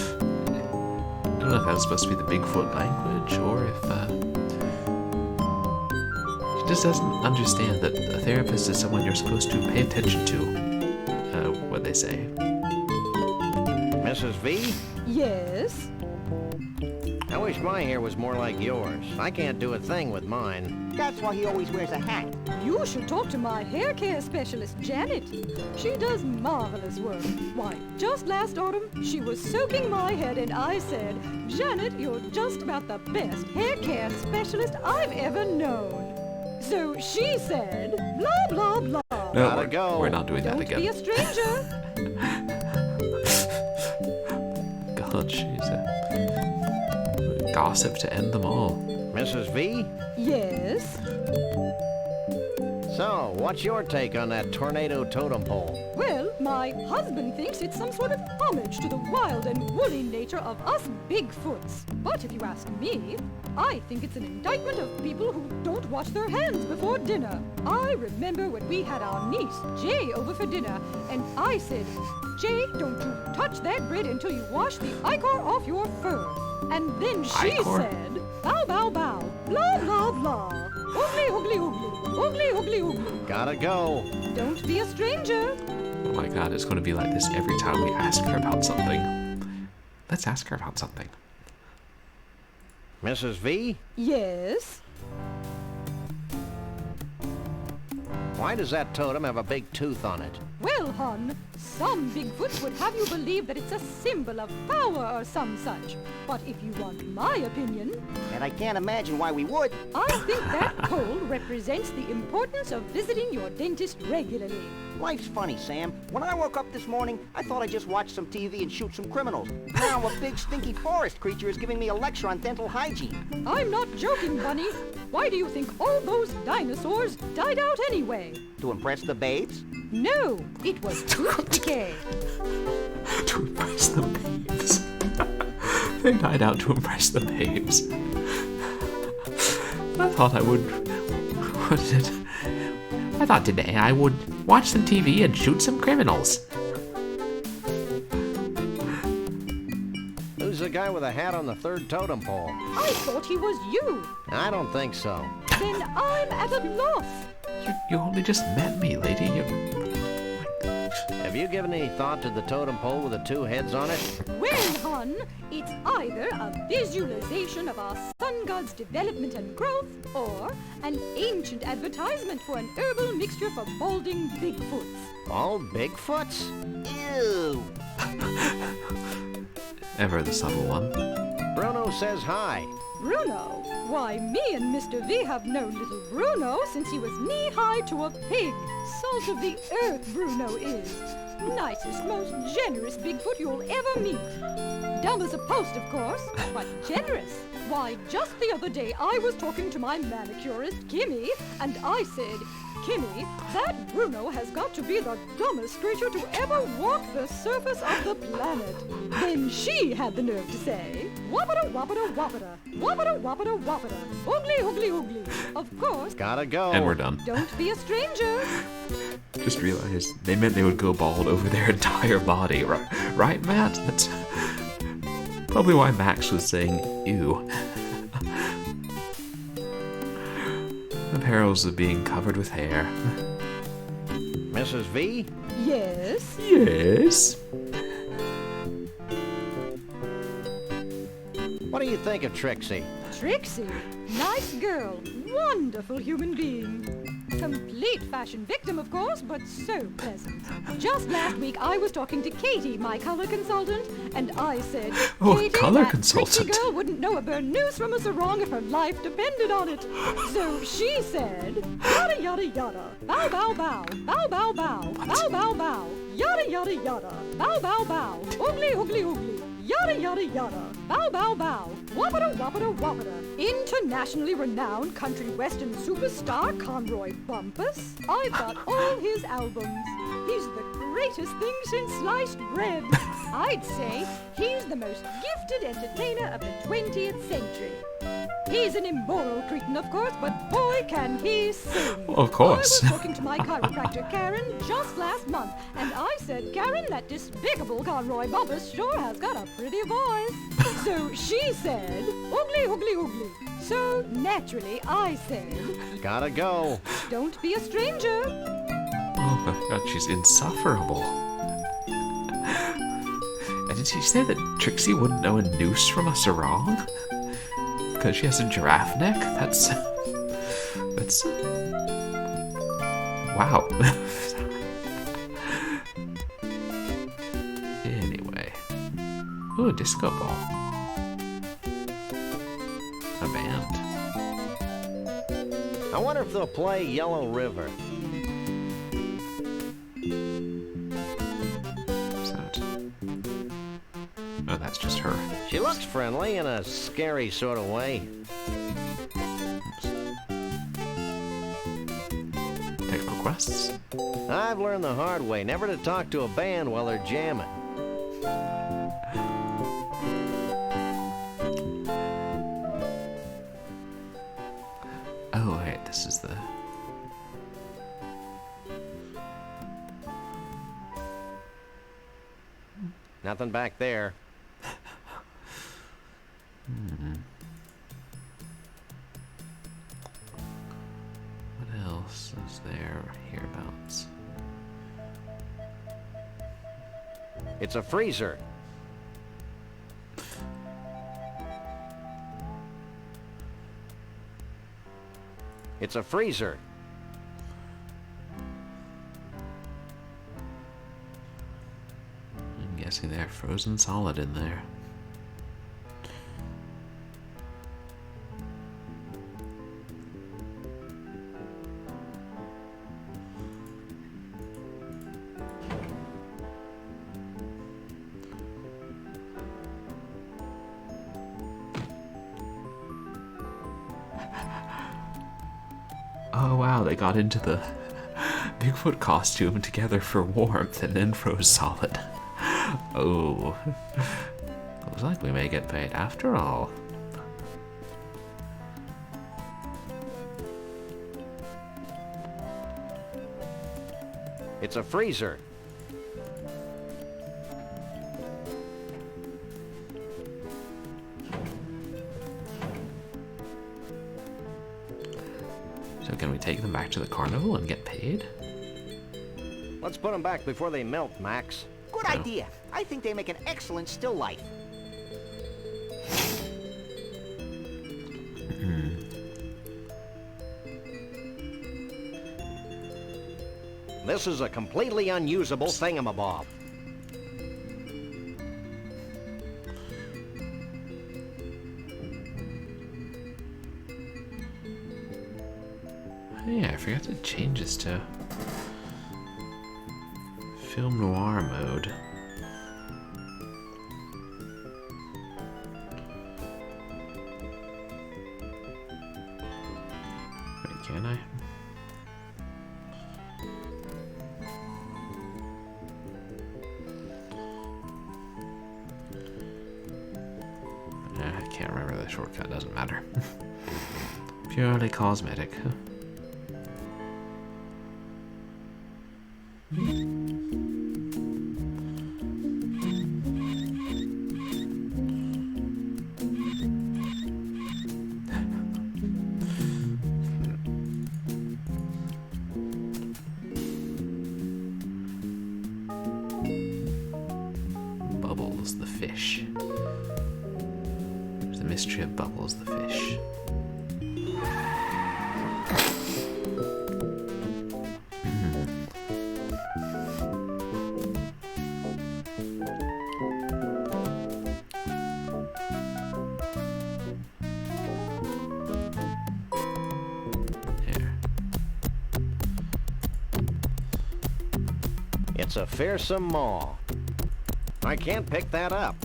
I don't know if that was supposed to be the Bigfoot language, or if, she just doesn't understand that a therapist is someone you're supposed to pay attention to. What they say. Mrs. V? Yes? I wish my hair was more like yours. I can't do a thing with mine. That's why he always wears a hat. You should talk to my hair care specialist, Janet. She does marvelous work. Why, just last autumn, she was soaking my head and I said, Janet, you're just about the best hair care specialist I've ever known. So she said, blah, blah, blah. No, Gotta go. we're not doing that Don't again. be a stranger. God, she's a gossip to end them all. Mrs. V? Yes? So, what's your take on that tornado totem pole? Well, my husband thinks it's some sort of homage to the wild and woolly nature of us Bigfoots. But if you ask me, I think it's an indictment of people who don't wash their hands before dinner. I remember when we had our niece, Jay, over for dinner, and I said, Jay, don't you touch that bread until you wash the ichor off your fur. And then she Ichor? said, bow, bow, bow, blah, blah, blah, oogly, oogly, oogly, oogly, oogly, oogly. Gotta go. Don't be a stranger. Oh my god, it's going to be like this every time we ask her about something. Let's ask her about something. Mrs. V? Yes? Why does that totem have a big tooth on it? Well, hon, some Bigfoots would have you believe that it's a symbol of power or some such. But if you want my opinion, And I can't imagine why we would. I think that pole represents the importance of visiting your dentist regularly. Life's funny, Sam. When I woke up this morning, I thought I'd just watch some TV and shoot some criminals. Now a big stinky forest creature is giving me a lecture on dental hygiene. I'm not joking, Bunny. Why do you think all those dinosaurs died out anyway? To impress the babes? No, it was tooth decay. To impress the babes. They died out to impress the babes. I thought I would... What is it? I thought today I would watch some TV and shoot some criminals. Who's the guy with a hat on the third totem pole? I thought he was you. I don't think so. Then I'm at a loss. You only just met me, lady. Have you given any thought to the totem pole with the two heads on it? Well, hon, it's either a visualization of our sun god's development and growth, or an ancient advertisement for an herbal mixture for balding Bigfoots. All Bigfoots? Ew. Ever the subtle one. Bruno says hi. Bruno? Why, me and Mr. V have known little Bruno since he was knee-high to a pig. Salt of the earth, Bruno is. Nicest, most generous Bigfoot you'll ever meet. Dumb as a post, of course, but generous. Why, just the other day I was talking to my manicurist, Kimmy, and I said, Kimmy, that Bruno has got to be the dumbest creature to ever walk the surface of the planet. Then she had the nerve to say, whoppity whoppity whoppita, whoppity whoppity whoppita, oogly oogly oogly. Of course. Gotta go. And we're done. Don't be a stranger. Just realized they meant they would go bald over their entire body. Right, Matt? That's probably why Max was saying, ew. The perils of being covered with hair. Mrs. V? Yes? Yes? What do you think of Trixie? Trixie? Nice girl. Wonderful human being. Complete fashion victim, of course, but so pleasant. Just last week, I was talking to Katie, my color consultant, and I said, Oh, Katie, color that consultant. Trixie girl wouldn't know a burnous from a sarong if her life depended on it. So she said, yada yada yada, bow bow bow, bow bow bow, bow bow bow, yada yada yada, bow bow bow, oogly oogly oogly. Yada yada yada, bow bow bow, whoppita whoppita whoppita. Internationally renowned country western superstar Conroy Bumpus. I've got all his albums. He's the greatest thing since sliced bread. I'd say he's the most gifted entertainer of the 20th century. He's an immoral cretin, of course, but boy can he sing. Of course. I was talking to my chiropractor, Karen, just last month, and I said, Karen, that despicable Conroy Bumpus sure has got a pretty voice. So she said, oogly, oogly, oogly. So naturally, I said, Gotta go. don't be a stranger. Oh my god, she's insufferable. And did she say that Trixie wouldn't know a noose from a sarong? Because she has a giraffe neck? That's... Wow. Anyway. Ooh, a disco ball. A band. I wonder if they'll play Yellow River. What's that? Oh, that's just her. She looks friendly in a scary sort of way. Take requests? I've learned the hard way never to talk to a band while they're jamming. Oh, wait, this is the... Nothing back there. What else is there hereabouts? It's a freezer. It's a freezer. I'm guessing they're frozen solid in there. Oh wow, they got into the Bigfoot costume together for warmth and then froze solid. Oh. Looks like we may get paid after all. It's a freezer. So can we take them back to the carnival and get paid? Let's put them back before they melt, Max. Good idea. I think they make an excellent still life. This is a completely unusable thingamabob. Oh, yeah, I forgot to change this to film noir mode. Wait, can I? I can't remember the shortcut, doesn't matter. Purely cosmetic. Bubbles the fish. There's the mystery of Bubbles the fish. It's a fearsome maw. I can't pick that up.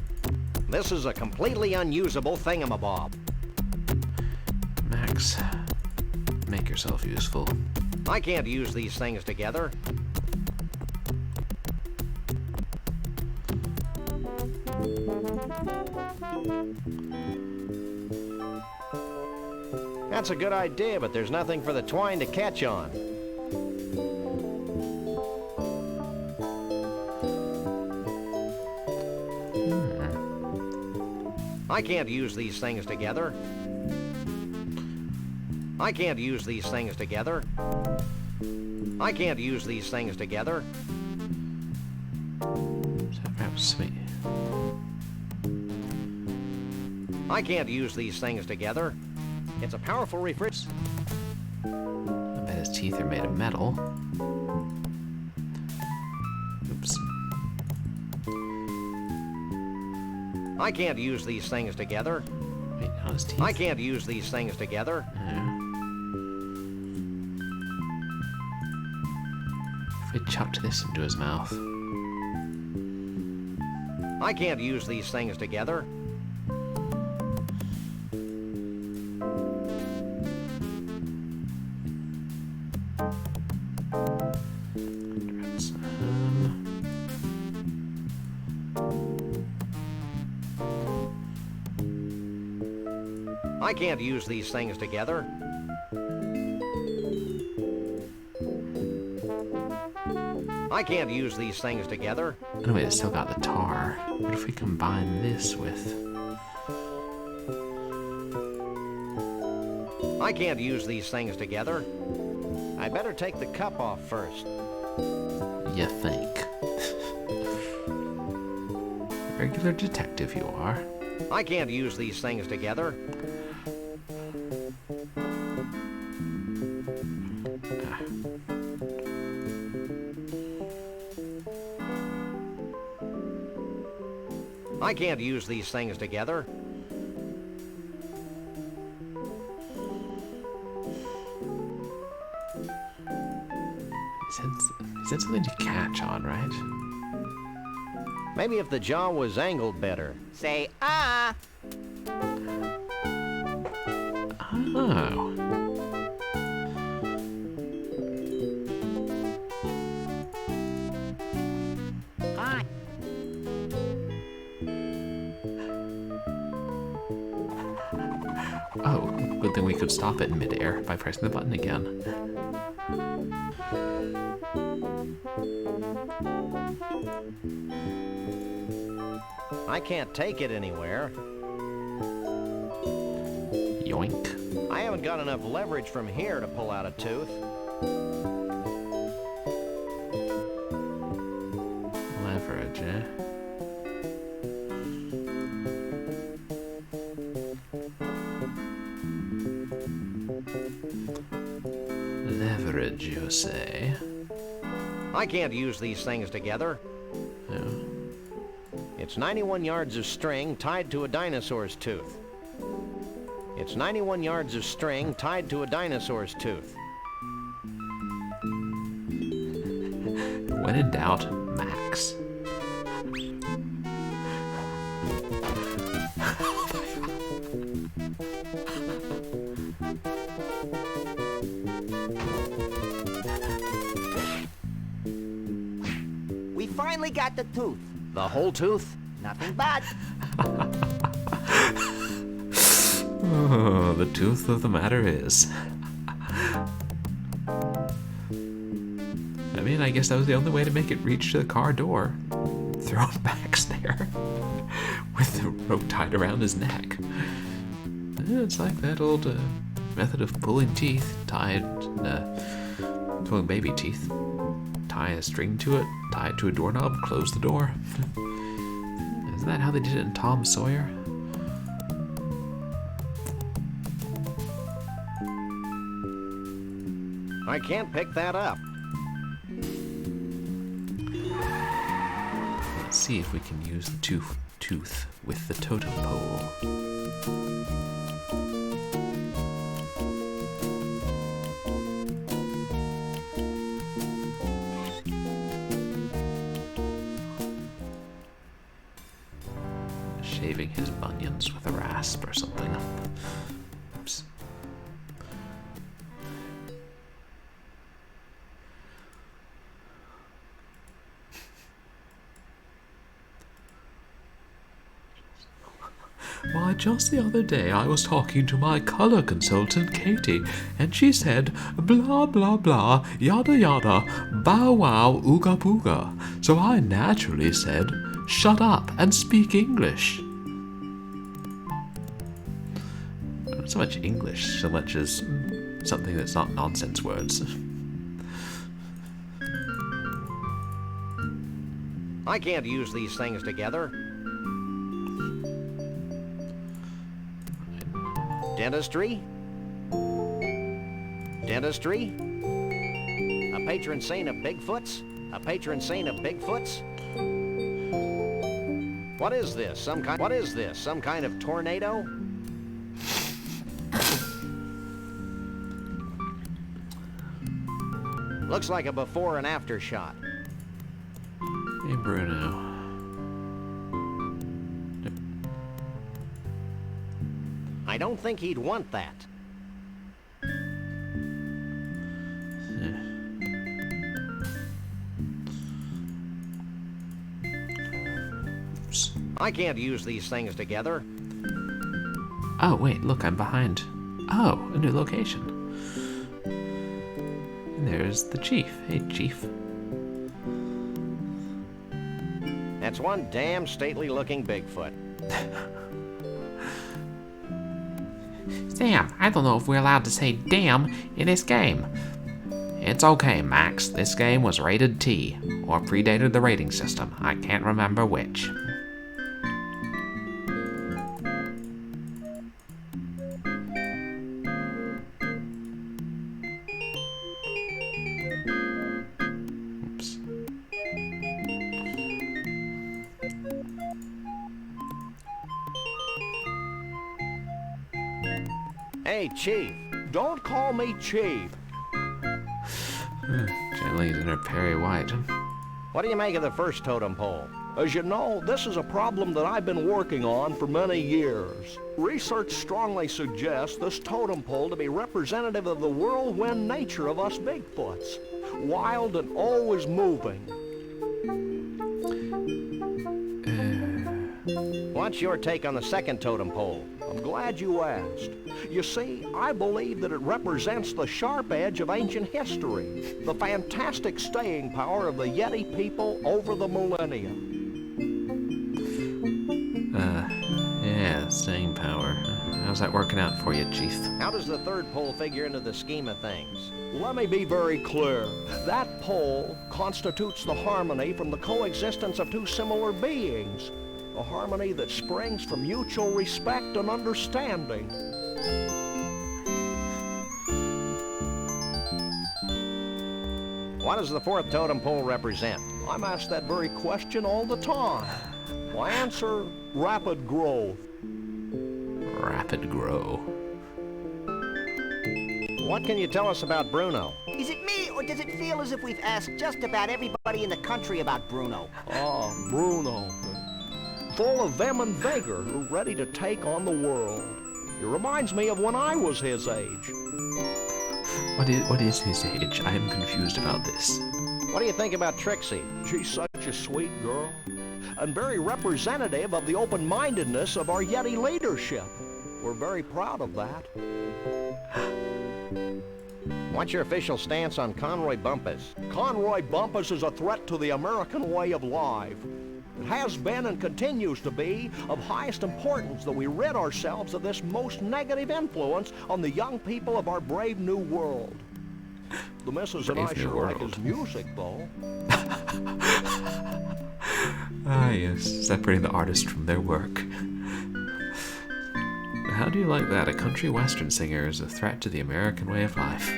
This is a completely unusable thingamabob. Max, make yourself useful. I can't use these things together. That's a good idea, but there's nothing for the twine to catch on. I can't use these things together. I can't use these things together. I can't use these things together. So perhaps we... I can't use these things together. It's a powerful refrigerator. I bet his teeth are made of metal. Oops. I can't use these things together. Wait, not his teeth. I can't use these things together. Yeah. If we chopped this into his mouth. I can't use these things together. I can't use these things together. I can't use these things together. Anyway, it's still got the tar. What if we combine this with... I can't use these things together. I better take the cup off first. You think? Regular detective you are. I can't use these things together. I can't use these things together. He said something to catch on, right? Maybe if the jaw was angled better. Say, ah! Oh. Oh, good thing we could stop it in midair by pressing the button again. I can't take it anywhere. Yoink. I haven't got enough leverage from here to pull out a tooth. Leverage, eh? Leverage, you say? I can't use these things together. No. It's 91 yards of string tied to a dinosaur's tooth. It's 91 yards of string tied to a dinosaur's tooth. When in doubt, Max. We finally got the tooth. The whole tooth? Nothing but. Oh, the truth of the matter is. I mean, I guess that was the only way to make it reach to the car door. Throw Max there with the rope tied around his neck. It's like that old method of pulling teeth, pulling baby teeth. Tie a string to it, tie it to a doorknob, close the door. Isn't that how they did it in Tom Sawyer? I can't pick that up. Let's see if we can use the tooth with the totem pole. Shaving his bunions with a rasp or something. Oops. Why, just the other day I was talking to my color consultant, Katie, and she said, blah, blah, blah, yada, yada, bow, wow, ooga, booga. So I naturally said, shut up and speak English. Not so much English, so much as something that's not nonsense words. I can't use these things together. Dentistry? Dentistry? A patron saint of Bigfoot's? A patron saint of Bigfoot's? What is this? Some kind of tornado? Looks like a before and after shot. Hey, Bruno. I don't think he'd want that. Oops. I can't use these things together. Oh, wait, look, I'm behind. Oh, a new location. And there's the chief. Hey, chief. That's one damn stately-looking Bigfoot. Sam, I don't know if we're allowed to say damn in this game. It's okay, Max. This game was rated T, or predated the rating system. I can't remember which. Oops. Hey, Chief. Don't call me Chief. Generally, he's in her Perry White. What do you make of the first totem pole? As you know, this is a problem that I've been working on for many years. Research strongly suggests this totem pole to be representative of the whirlwind nature of us Bigfoots. Wild and always moving. What's your take on the second totem pole? I'm glad you asked. You see, I believe that it represents the sharp edge of ancient history, the fantastic staying power of the Yeti people over the millennia. Yeah, staying power. How's that working out for you, Chief? How does the third pole figure into the scheme of things? Let me be very clear. That pole constitutes the harmony from the coexistence of two similar beings. A harmony that springs from mutual respect and understanding. What does the fourth totem pole represent? I'm asked that very question all the time. My answer, rapid growth. Rapid grow. What can you tell us about Bruno? Is it me, or does it feel as if we've asked just about everybody in the country about Bruno? Ah, Bruno. Full of vim and vigor, ready to take on the world. It reminds me of when I was his age. What is his age? I am confused about this. What do you think about Trixie? She's such a sweet girl, and very representative of the open-mindedness of our Yeti leadership. We're very proud of that. What's your official stance on Conroy Bumpus? Conroy Bumpus is a threat to the American way of life. It has been and continues to be of highest importance that we rid ourselves of this most negative influence on the young people of our brave new world. The missus and I sure like his music, though. Ah, yes, separating the artist from their work. How do you like that? A country western singer is a threat to the American way of life.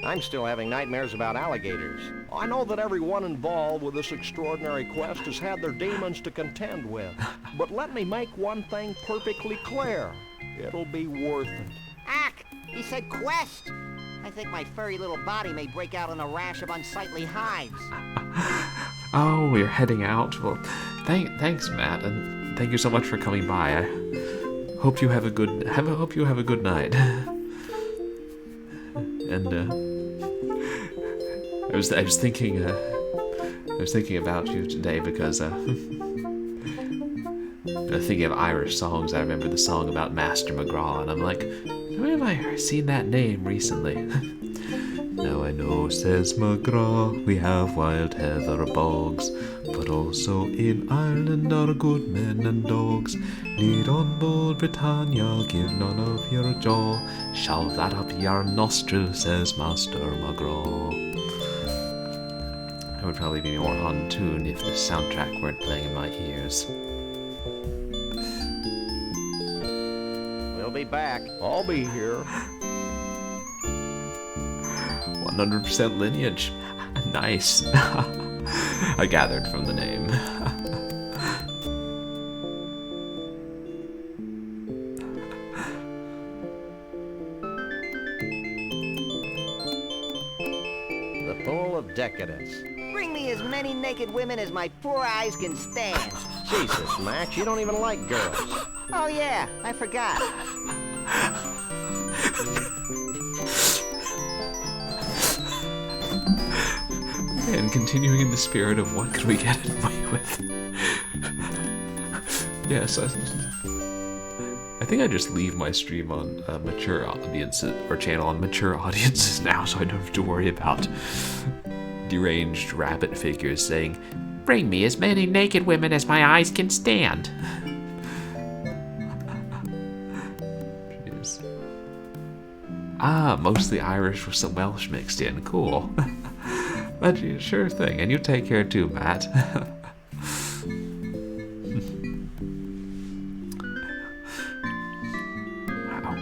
I'm still having nightmares about alligators. I know that everyone involved with this extraordinary quest has had their demons to contend with. But let me make one thing perfectly clear. It'll be worth it. Ack! He said quest! I think my furry little body may break out in a rash of unsightly hives. Oh, we're heading out. Well, thanks, Matt, and thank you so much for coming by. I hope you have a good night. And I was thinking about you today because thinking of Irish songs. I remember the song about Master McGraw, and I'm like, where have I seen that name recently? Now I know, says McGraw, we have wild heather bogs, but also in Ireland are good men and dogs. Lead on board Britannia, give none of your jaw. Shove that up your nostril, says Master McGraw. I would probably be more on tune if the soundtrack weren't playing in my ears. We'll be back. I'll be here. 100% lineage. Nice. I gathered from the name. The Pool of Decadence. Bring me as many naked women as my poor eyes can stand. Jesus, Max, you don't even like girls. Oh yeah, I forgot. And continuing in the spirit of what could we get away with? Yes, I think I just leave my stream on mature audiences, or channel on mature audiences now, so I don't have to worry about deranged rabbit figures saying, Bring me as many naked women as my eyes can stand. Jeez. Ah, mostly Irish with some Welsh mixed in. Cool. But sure thing, and you take care too, Matt. Wow.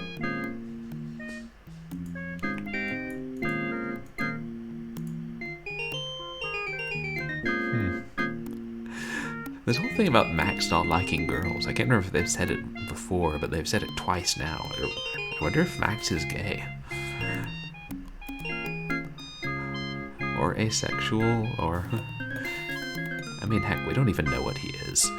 This whole thing about Max not liking girls, I can't remember if they've said it before, but they've said it twice now. I wonder if Max is gay. Or asexual, or... I mean, heck, we don't even know what he is.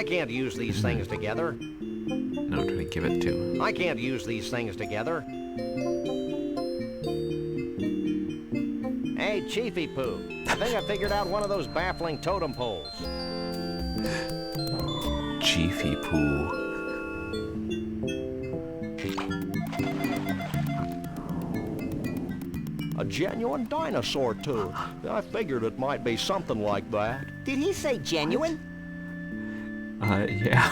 I can't use these things together. No, do we give it to? I can't use these things together. Hey, Chiefy Poo, I think I figured out one of those baffling totem poles. Chiefy Poo. A genuine dinosaur tooth. I figured it might be something like that. Did he say genuine? Yeah.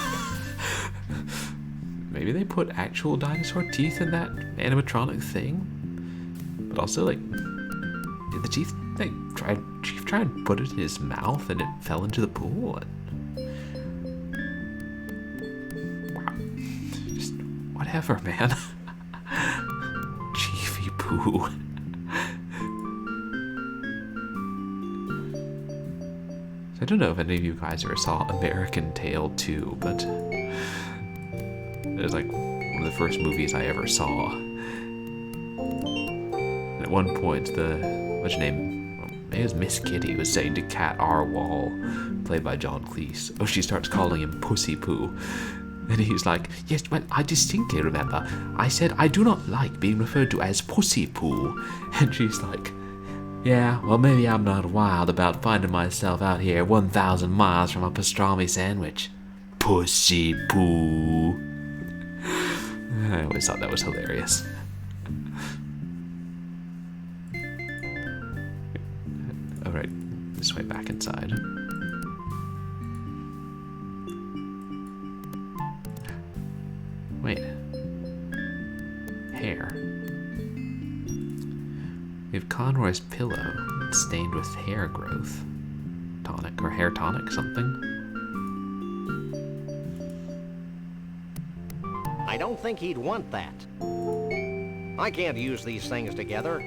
Maybe they put actual dinosaur teeth in that animatronic thing. But also, like, did the teeth, like, Chief try and put it in his mouth and it fell into the pool? Wow. Just, whatever, man. Chiefy Poo. I don't know if any of you guys ever saw American Tail 2, but it was like one of the first movies I ever saw. And at one point, what's her name? Maybe it was Miss Kitty was saying to Cat R. Wall, played by John Cleese. Oh, she starts calling him Pussy Poo. And he's like, yes, well, I distinctly remember. I said I do not like being referred to as Pussy Poo. And she's like, yeah, well, maybe I'm not wild about finding myself out here 1,000 miles from a pastrami sandwich. Pussy Poo. I always thought that was hilarious. Alright, this way back inside. Wait. Hair. We have Conroy's pillow. It's stained with hair growth. Tonic, or hair tonic, something. I don't think he'd want that. I can't use these things together.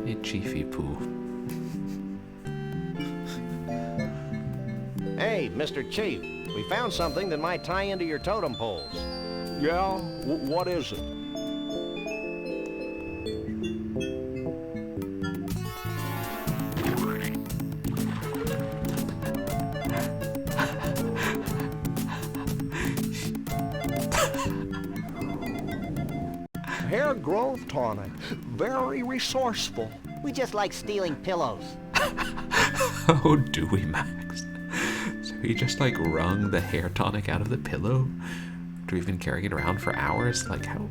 Hey, Chiefy Poo. Hey, Mr. Chief, we found something that might tie into your totem poles. Yeah? What is it? Hair growth tonic. Very resourceful. We just like stealing pillows. Oh, do we, Max? So he just like wrung the hair tonic out of the pillow? After we've been carrying it around for hours? Like, how?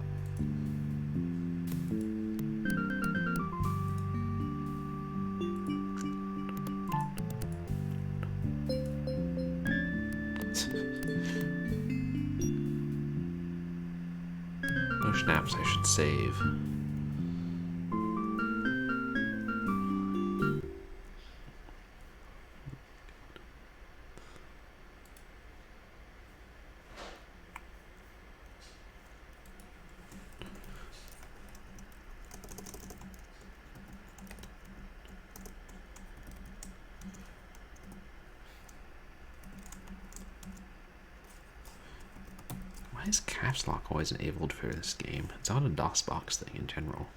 No snaps, I should save. Why is caps lock always enabled for this game? It's not a DOSBox thing in general.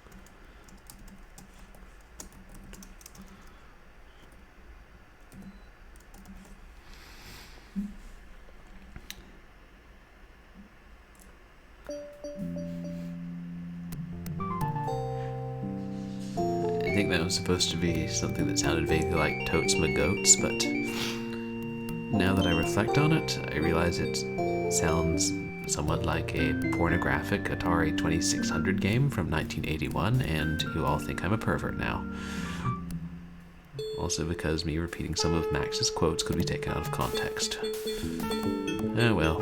I think that was supposed to be something that sounded vaguely like Totes My Goats, but now that I reflect on it, I realize it sounds somewhat like a pornographic Atari 2600 game from 1981, and you all think I'm a pervert now. Also because me repeating some of Max's quotes could be taken out of context. Oh well.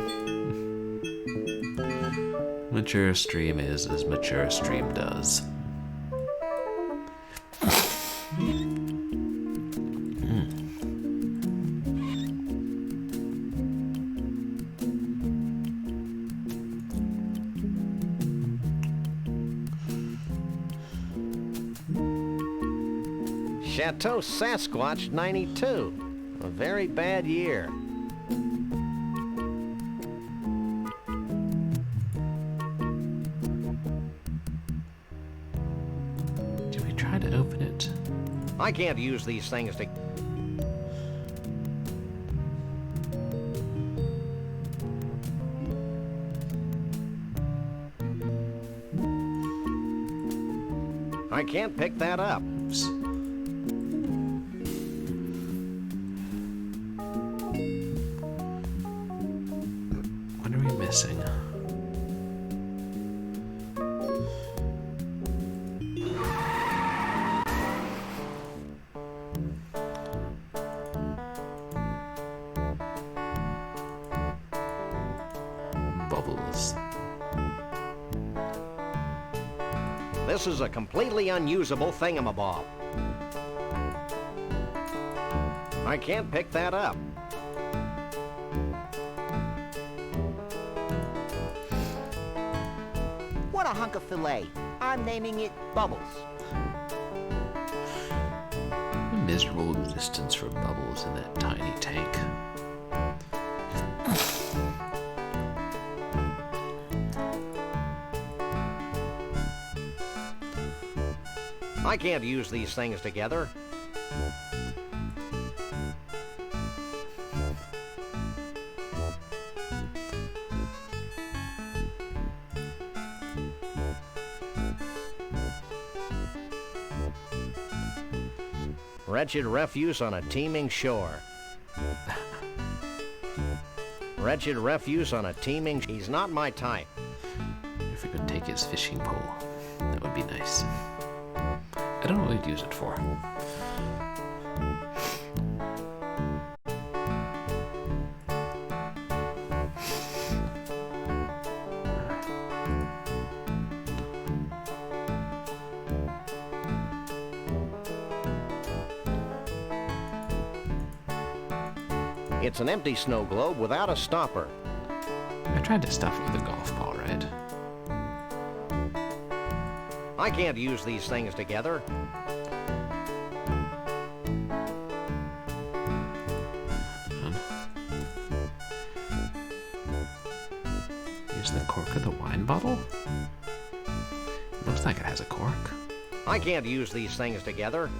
Mature stream is as mature stream does. Chateau Sasquatch 92. A very bad year. to open it. I can't use these things to... I can't pick that up. Oops. What are we missing? Bubbles. This is a completely unusable thingamabob. I can't pick that up. What a hunk of filet. I'm naming it Bubbles. A miserable existence for Bubbles in that tiny tank. I can't use these things together. Wretched refuse on a teeming shore. Wretched refuse on a teeming... He's not my type. If we could take his fishing pole, that would be nice. I don't know what we'd use it for. It's an empty snow globe without a stopper. I tried to stuff it with a golf ball, right? I can't use these things together. Use the cork of the wine bottle? It looks like it has a cork. I can't use these things together.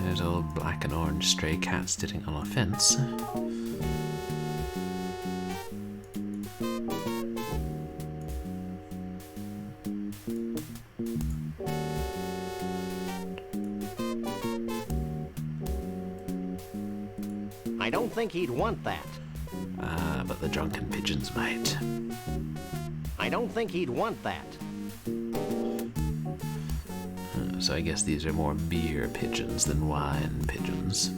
There's a old black and orange stray cat sitting on a fence. I don't think he'd want that. But the drunken pigeons might. I don't think he'd want that. So I guess these are more beer pigeons than wine pigeons.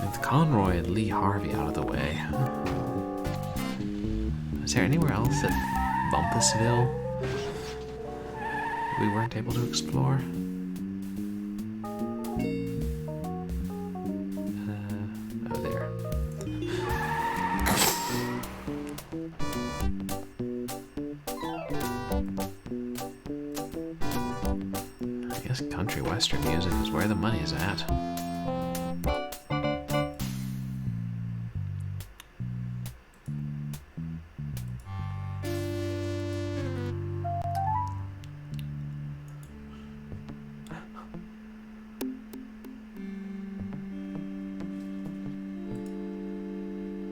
With Conroy and Lee Harvey out of the way. Is there anywhere else at Bumpusville we weren't able to explore? Oh, there. I guess country western music is where the money's at.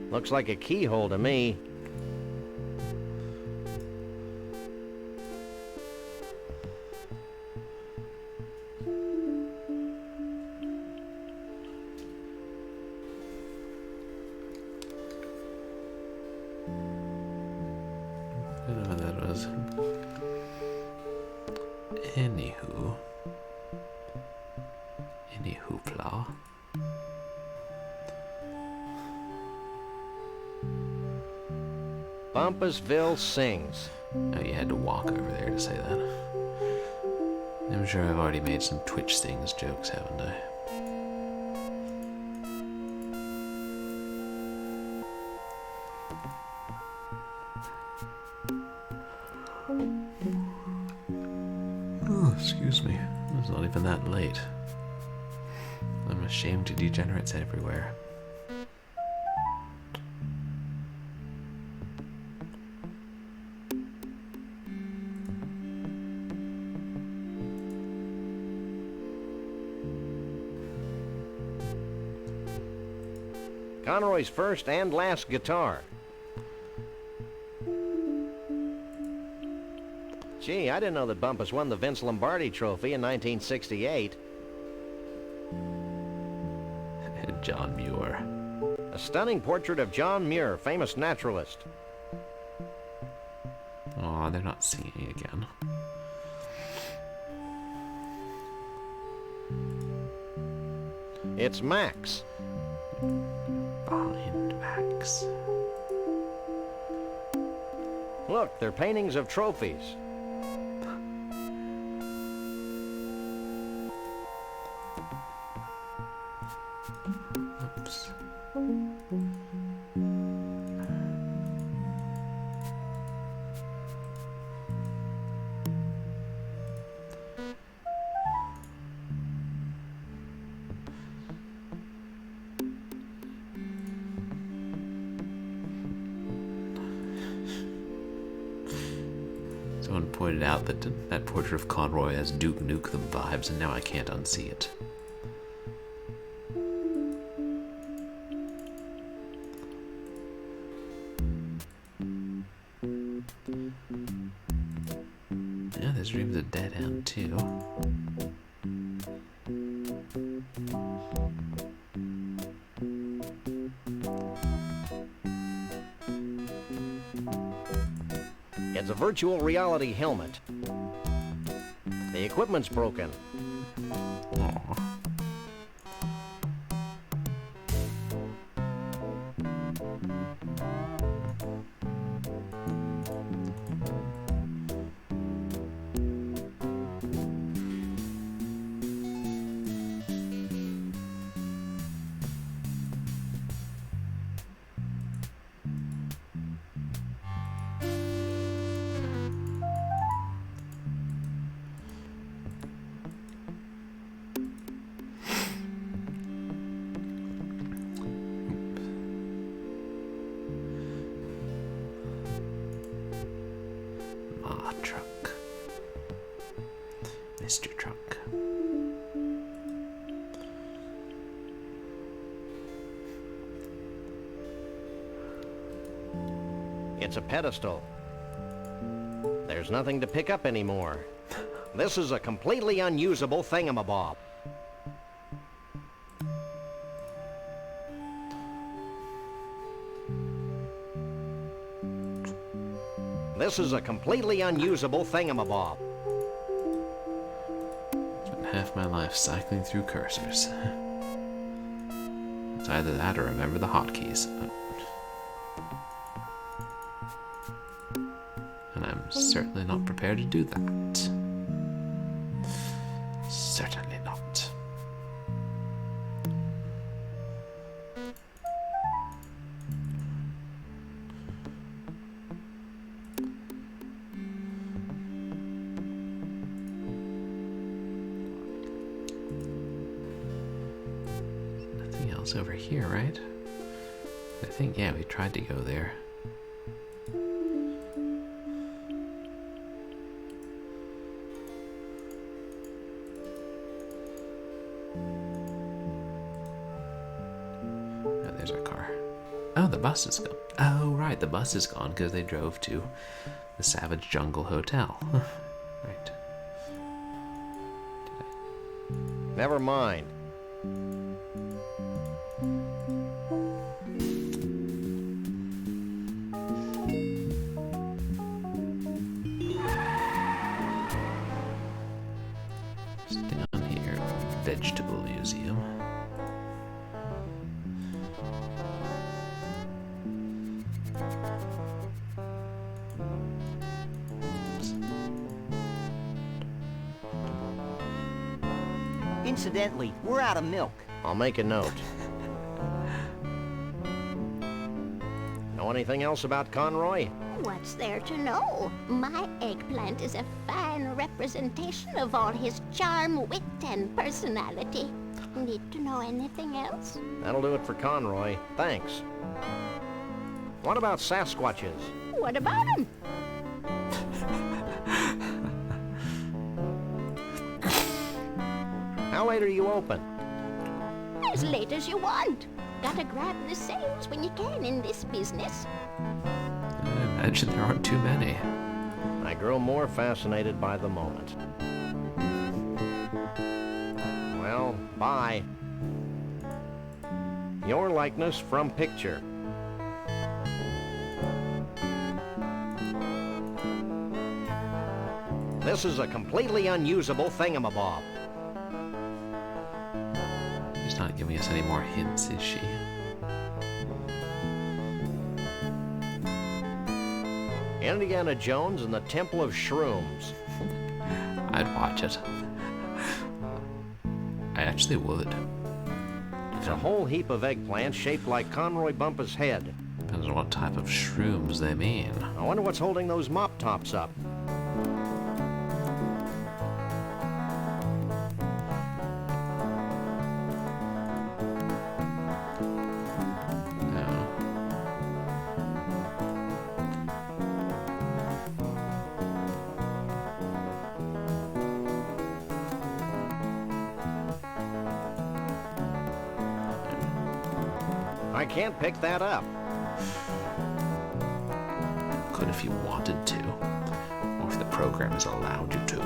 Looks like a keyhole to me. I don't know what that was. Anywho. Any hoopla. Bumpusville sings. Oh, you had to walk over there to say that. I'm sure I've already made some Twitch things jokes, haven't I? Oh, excuse me. It's not even that late. I'm ashamed of degenerates everywhere. Conroy's first and last guitar. Gee, I didn't know that Bumpus won the Vince Lombardi Trophy in 1968. John Muir. A stunning portrait of John Muir, famous naturalist. Aw, they're not singing again. It's Max. Find Max. Look, they're paintings of trophies. Oops. Someone pointed out that that portrait of Conroy has Duke Nukem vibes, and now I can't unsee it. Yeah, this dream's a dead end too. It's a virtual reality helmet. The equipment's broken. Aw. Truck. Mr. Truck. It's a pedestal. There's nothing to pick up anymore. This is a completely unusable thingamabob. This is a completely unusable thingamabob. Spent half my life cycling through cursors. It's either that or remember the hotkeys. And I'm certainly not prepared to do that. Certainly not. Over here, right? I think, yeah, we tried to go there. Oh, there's our car. Oh, the bus is gone. Oh, right, the bus is gone because they drove to the Savage Jungle Hotel. Right. Never mind. Vegetable Museum. Incidentally, we're out of milk. I'll make a note. Know anything else about Conroy? What's there to know? My eggplant is a fine representation of all his charm, wit, and personality. Need to know anything else? That'll do it for Conroy. Thanks. What about Sasquatches? What about him? How late are you open? As late as you want. Gotta grab the sales when you can in this business. I imagine there aren't too many. I grow more fascinated by the moment. Well, bye. Your likeness from picture. This is a completely unusable thingamabob. She's not giving us any more hints, is she? Indiana Jones and the Temple of Shrooms. I'd watch it. I actually would. It's a whole heap of eggplants shaped like Conroy Bumpa's head. Depends on what type of shrooms they mean. I wonder what's holding those mop tops up. I can't pick that up. Could if you wanted to, or if the program is allowed you to.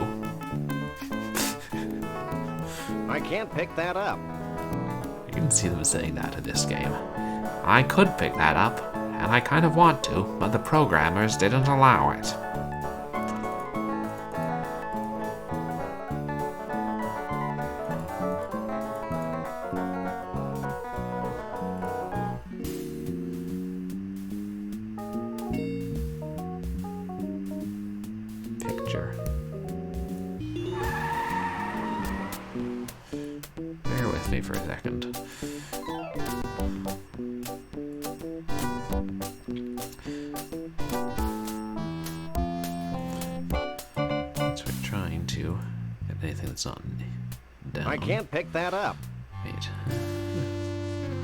I can't pick that up. You can see them saying that in this game. I could pick that up, and I kind of want to, but the programmers didn't allow it. Picture. Bear with me for a second. So we're trying to get anything that's not down. I can't pick that up. Wait.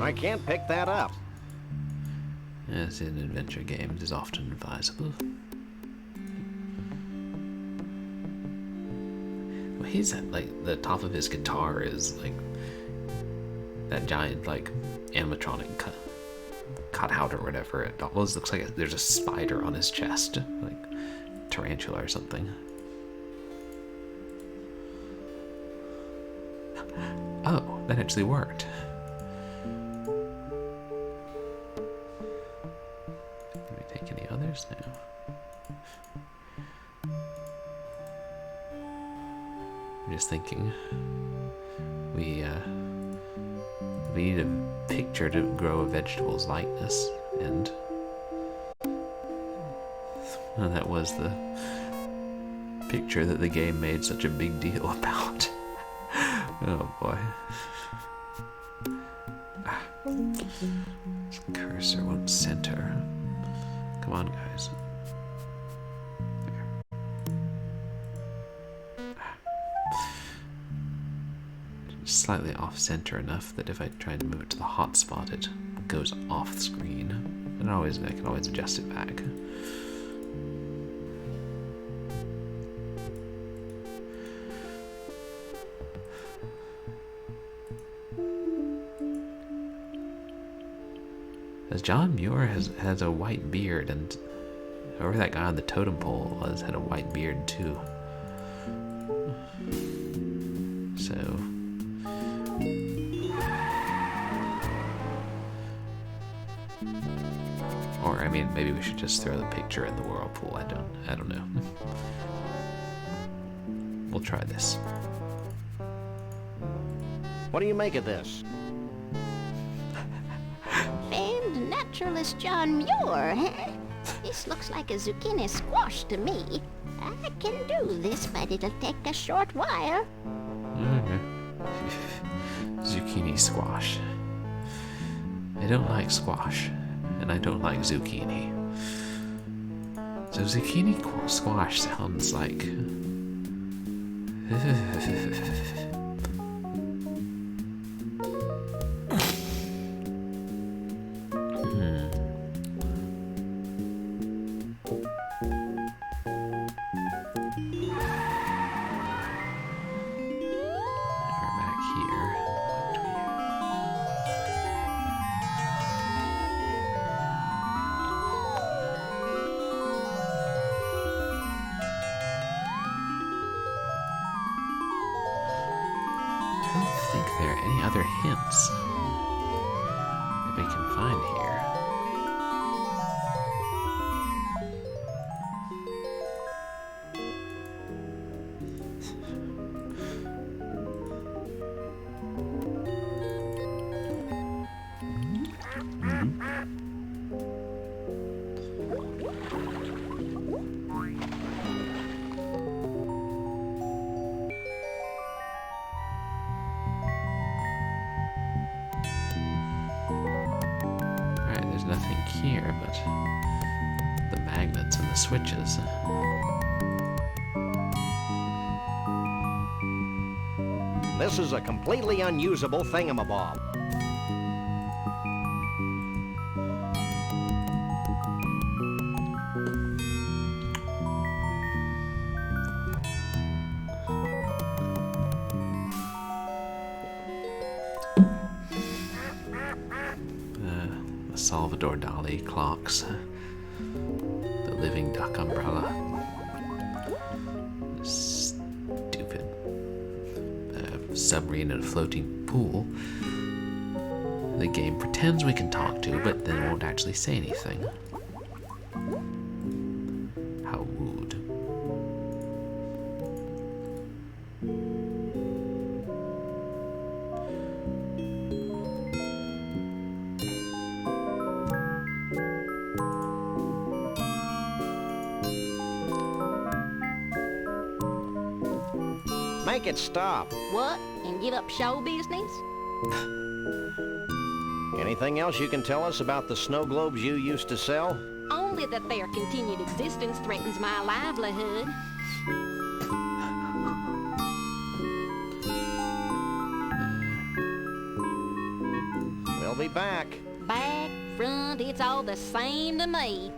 I can't pick that up. As in adventure games is often advisable. Well, he's at, like, the top of his guitar is like that giant, like, animatronic cutout or whatever. It almost looks like there's a spider on his chest, like tarantula or something. Oh, that actually worked. Can we take any others now? I'm just thinking, we need a picture to grow a vegetable's likeness, and that was the picture that the game made such a big deal about. Oh boy. This cursor won't center. Come on, guys. Slightly off center enough that if I try and move it to the hot spot, it goes off screen. And I can always adjust it back. As John Muir has a white beard, and whoever that guy on the totem pole was had a white beard too. So or I mean, maybe we should just throw the picture in the whirlpool. I don't know. We'll try this. What do you make of this? Famed naturalist John Muir, huh? This looks like a zucchini squash to me. I can do this, but it'll take a short while. Okay. zucchini squash. I don't like squash, and I don't like zucchini. So zucchini squash sounds like... There are any other hints that we can find here? Nothing here but the magnets and the switches. This is a completely unusable thingamabob. Salvador Dali clocks. The living duck umbrella. Stupid submarine in a floating pool. The game pretends we can talk to, but then won't actually say anything. How rude. Make it stop. What? And give up show business? Anything else you can tell us about the snow globes you used to sell? Only that their continued existence threatens my livelihood. We'll be back. Back, front, it's all the same to me.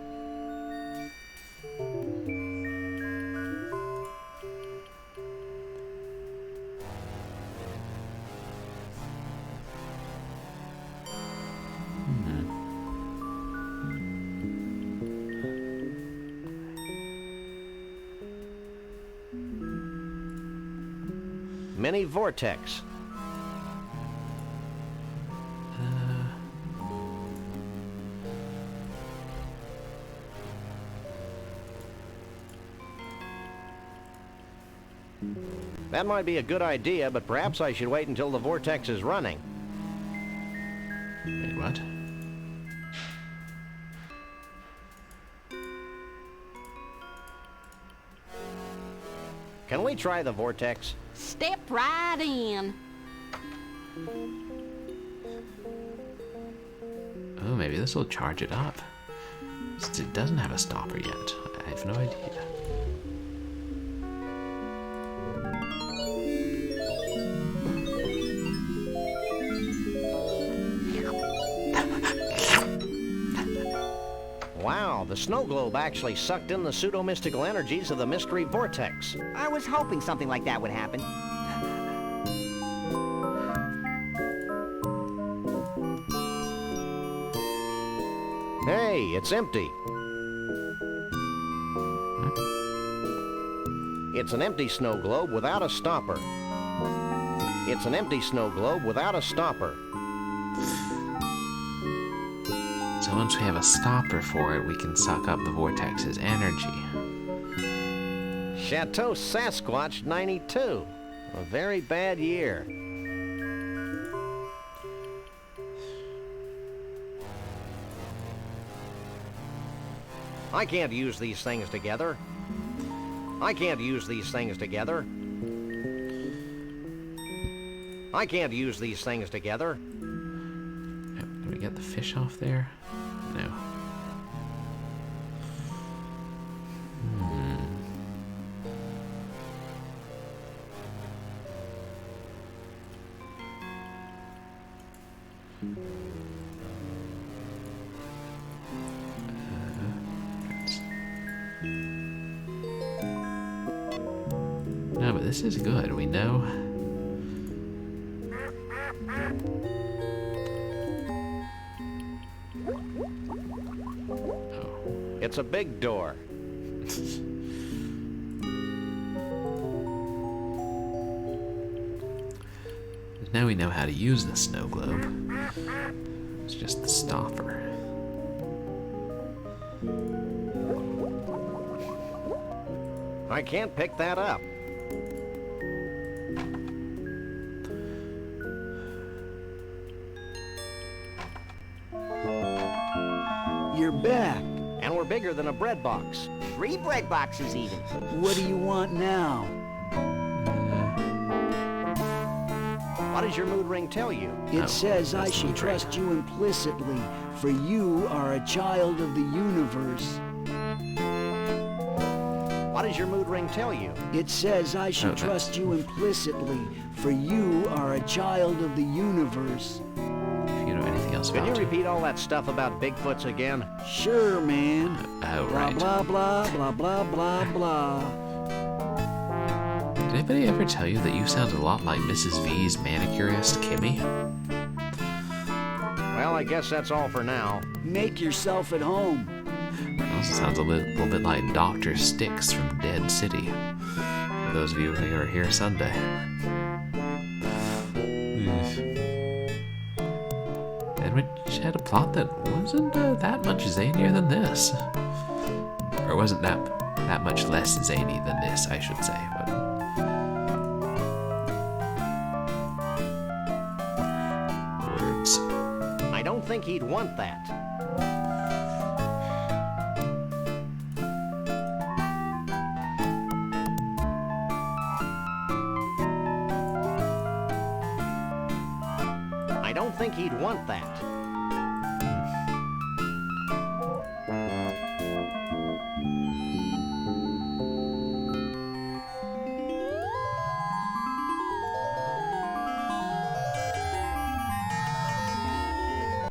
Mini vortex. That might be a good idea, but perhaps I should wait until the vortex is running. Wait, what? Can we try the vortex? Step right in. Oh, maybe this will charge it up. Since it doesn't have a stopper yet. I have no idea. Wow, the snow globe actually sucked in the pseudo-mystical energies of the mystery vortex. I was hoping something like that would happen. Hey, it's empty. It's an empty snow globe without a stopper. It's an empty snow globe without a stopper. So once we have a stopper for it, we can suck up the vortex's energy. Chateau Sasquatch 92. A very bad year. I can't use these things together. I can't use these things together. I can't use these things together. Can we get the fish off there? No. No, but this is good, we know. Oh. It's a big door. Now we know how to use the snow globe. It's just the stopper. I can't pick that up. You're back. And we're bigger than a bread box. 3 bread boxes even. What do you want now? What does your mood ring tell you? It says I should trust you implicitly, for you are a child of the universe. What does your mood ring tell you? It says I should trust you implicitly, for you are a child of the universe. If you know anything else Can about you repeat all that stuff about Bigfoots again? Sure, man. Oh, blah, right. blah, blah, blah, blah, blah, blah. Did anybody ever tell you that you sound a lot like Mrs. V's manicurist, Kimmy? Well, I guess that's all for now. Make yourself at home. Also sounds a little bit like Dr. Styx from Dead City. For those of you who are here Sunday. Edwidge had a plot that wasn't that much zanier than this. Or wasn't that much less zany than this, I should say. But words. I don't think he'd want that. I don't think he'd want that.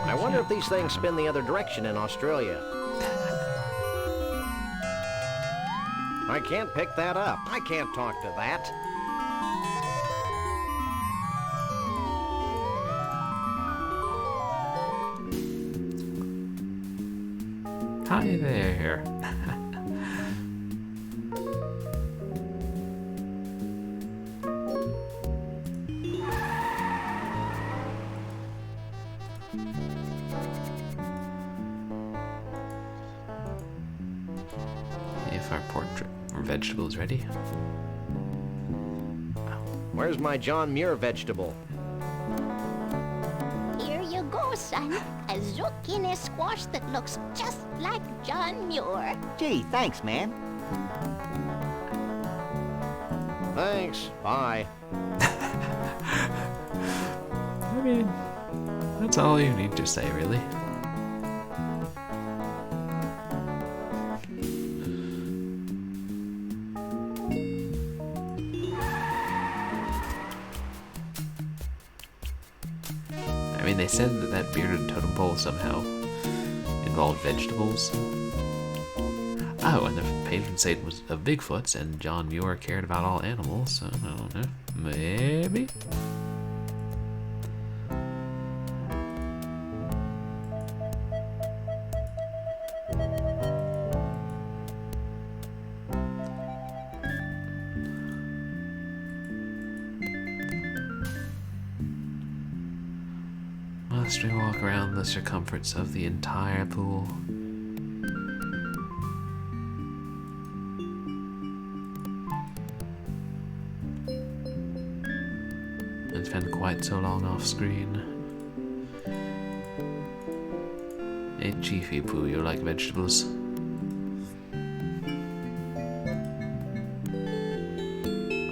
I wonder if these things spin the other direction in Australia. I can't pick that up. I can't talk to that. Hi there. If our portrait or vegetable is ready. Where's my John Muir vegetable? Here you go, son. A zucchini squash that looks just like John Muir. Gee, thanks, man. Thanks. Bye. I mean, that's all you need to say, really. I mean, they said that bearded totem pole somehow involved vegetables. Oh, and the patron saint was of Bigfoots, and John Muir cared about all animals, so I don't know. Maybe? Must we walk around the circumference of the entire pool? And spend quite so long off screen. Hey, Chiefy Poo, you like vegetables?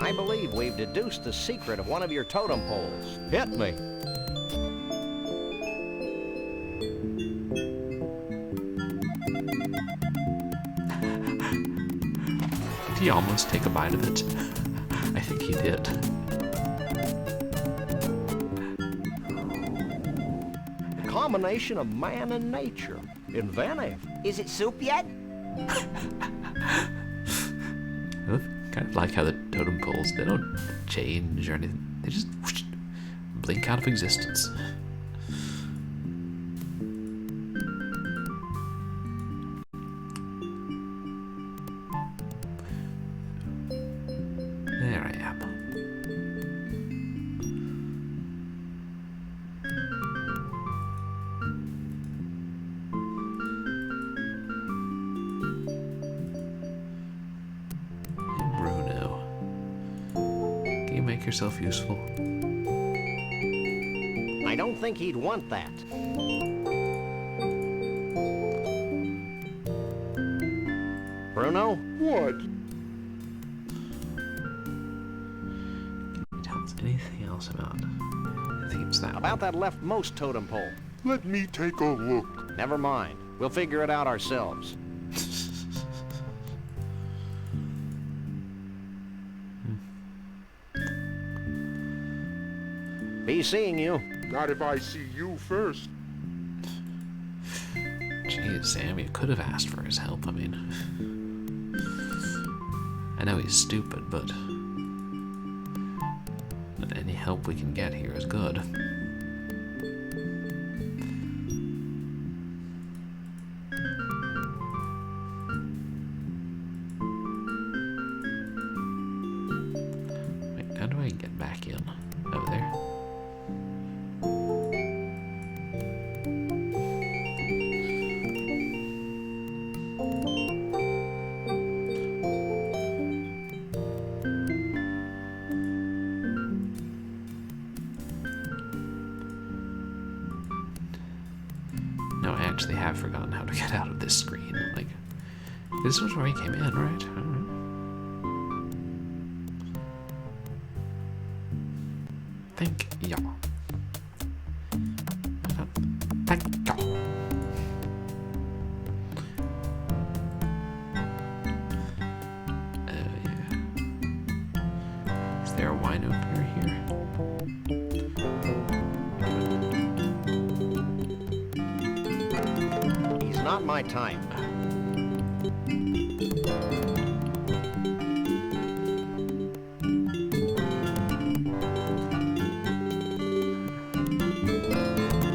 I believe we've deduced the secret of one of your totem poles. Hit me. Did he almost take a bite of it? I think he did. A combination of man and nature. Inventive. Is it soup yet? I kind of like how the totem poles, they don't change or anything. They just whoosh, blink out of existence. There I am. Bruno, can you make yourself useful? I don't think he'd want that. Bruno? What? Can you tell us anything else about? I think it's that About that leftmost totem pole. Let me take a look. Never mind. We'll figure it out ourselves. Be seeing you. Not if I see you first. Jeez, Sam, you could have asked for his help. I mean, I know he's stupid, but any help we can get here is good. Wait, how do I get back in? Over there? No, I actually have forgotten how to get out of this screen. Like, this was where he came in, right? I don't know. Thank y'all. Thank y'all. Yeah. Is there a wine opener here? He's not my type.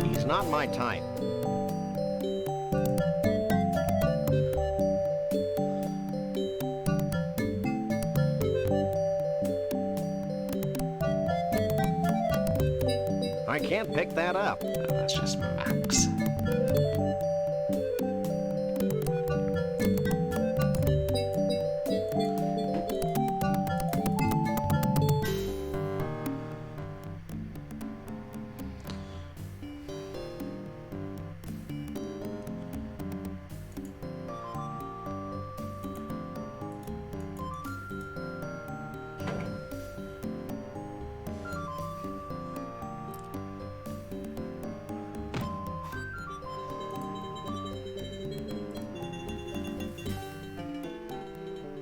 He's not my type. I can't pick that up. No, that's just Max.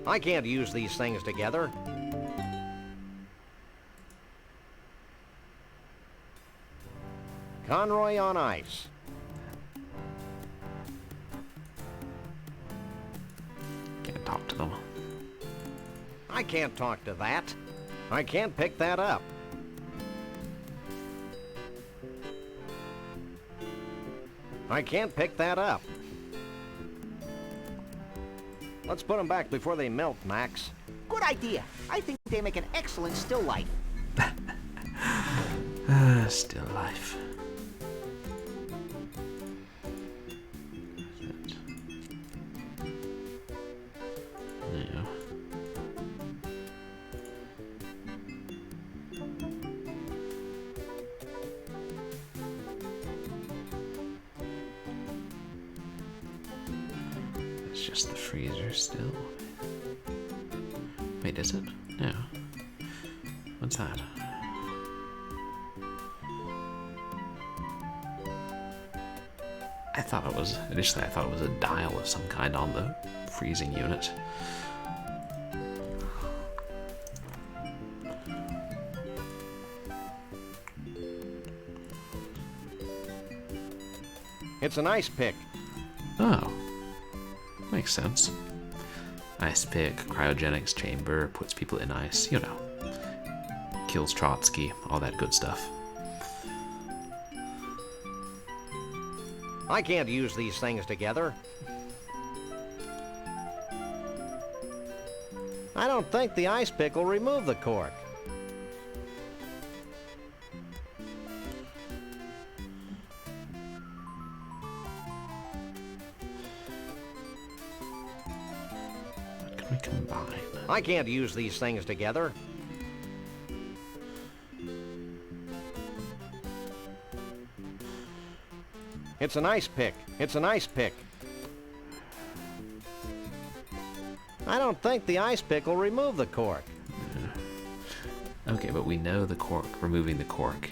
I can't use these things together. Conroy on ice. Can't talk to them. I can't talk to that. I can't pick that up. I can't pick that up. Let's put them back before they melt, Max. Good idea. I think they make an excellent still life. Still life. No. It's just the freezer still. Wait, is it? No. What's that? Initially I thought it was a dial of some kind on the freezing unit. It's an ice pick. Oh. Makes sense. Ice pick, cryogenics chamber, puts people in ice, you know. Kills Trotsky, all that good stuff. I can't use these things together. I don't think the ice pick will remove the cork. What can we combine? I can't use these things together. It's an ice pick. It's an ice pick. I don't think the ice pick will remove the cork. Okay, but we know the cork, removing the cork,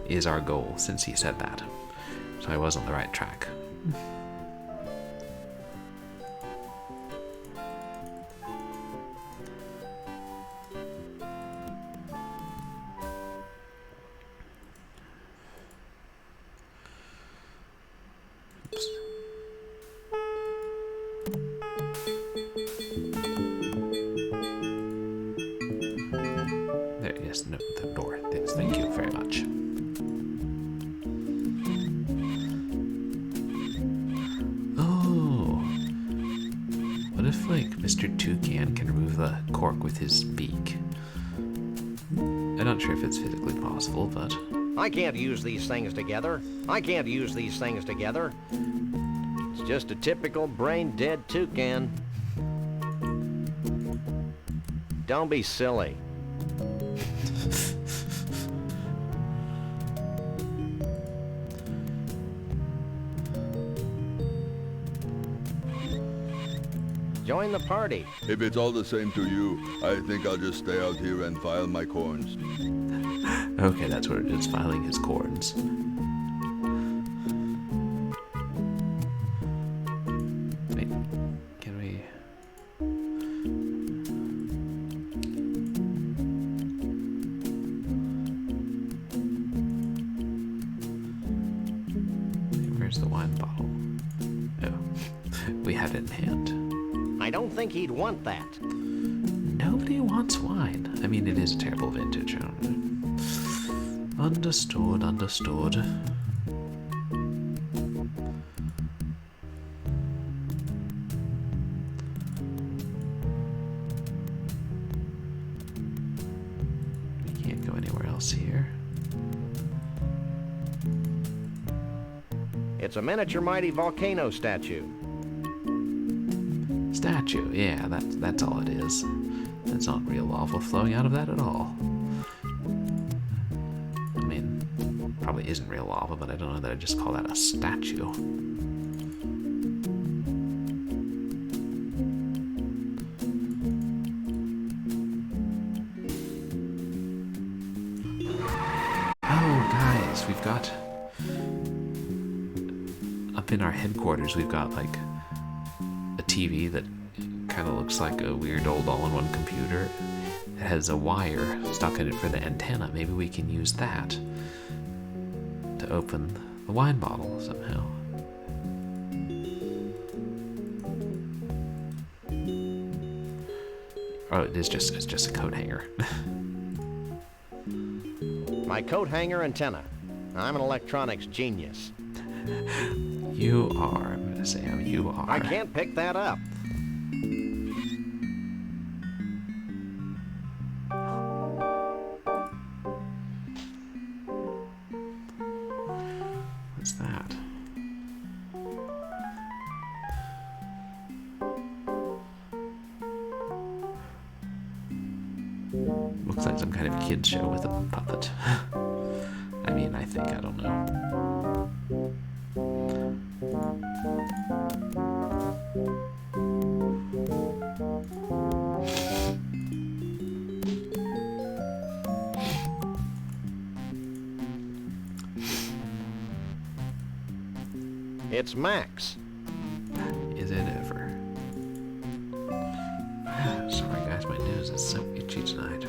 is our goal since he said that. So I was on the right track. The door. Yes, thank you very much. Oh. What if, like, Mr. Toucan can remove the cork with his beak? I'm not sure if it's physically possible, but... I can't use these things together. I can't use these things together. It's just a typical brain-dead toucan. Don't be silly. Join the party. If it's all the same to you, I think I'll just stay out here and file my corns. Okay, that's what it is, filing his corns. Wait, can we... Where's the wine bottle? Oh, we had it in hand. I don't think he'd want that. Nobody wants wine. I mean, it is a terrible vintage. Understood, understood. We can't go anywhere else here. It's a miniature mighty volcano statue. Statue, yeah, that's all it is. There's not real lava flowing out of that at all. I mean, probably isn't real lava, but I don't know that I'd just call that a statue. Oh, guys, we've got... Up in our headquarters, we've got, like, a TV that kind of looks like a weird old all-in-one computer. It has a wire stuck in it for the antenna. Maybe we can use that to open the wine bottle somehow. Oh, it's just a coat hanger. My coat hanger antenna. I'm an electronics genius. You are, I'm gonna say how you are. I can't pick that up. What's that? Looks like some kind of kid's show with a puppet. I mean, I think, I don't know. It's Max. Is it ever? Sorry guys, my nose is so itchy tonight.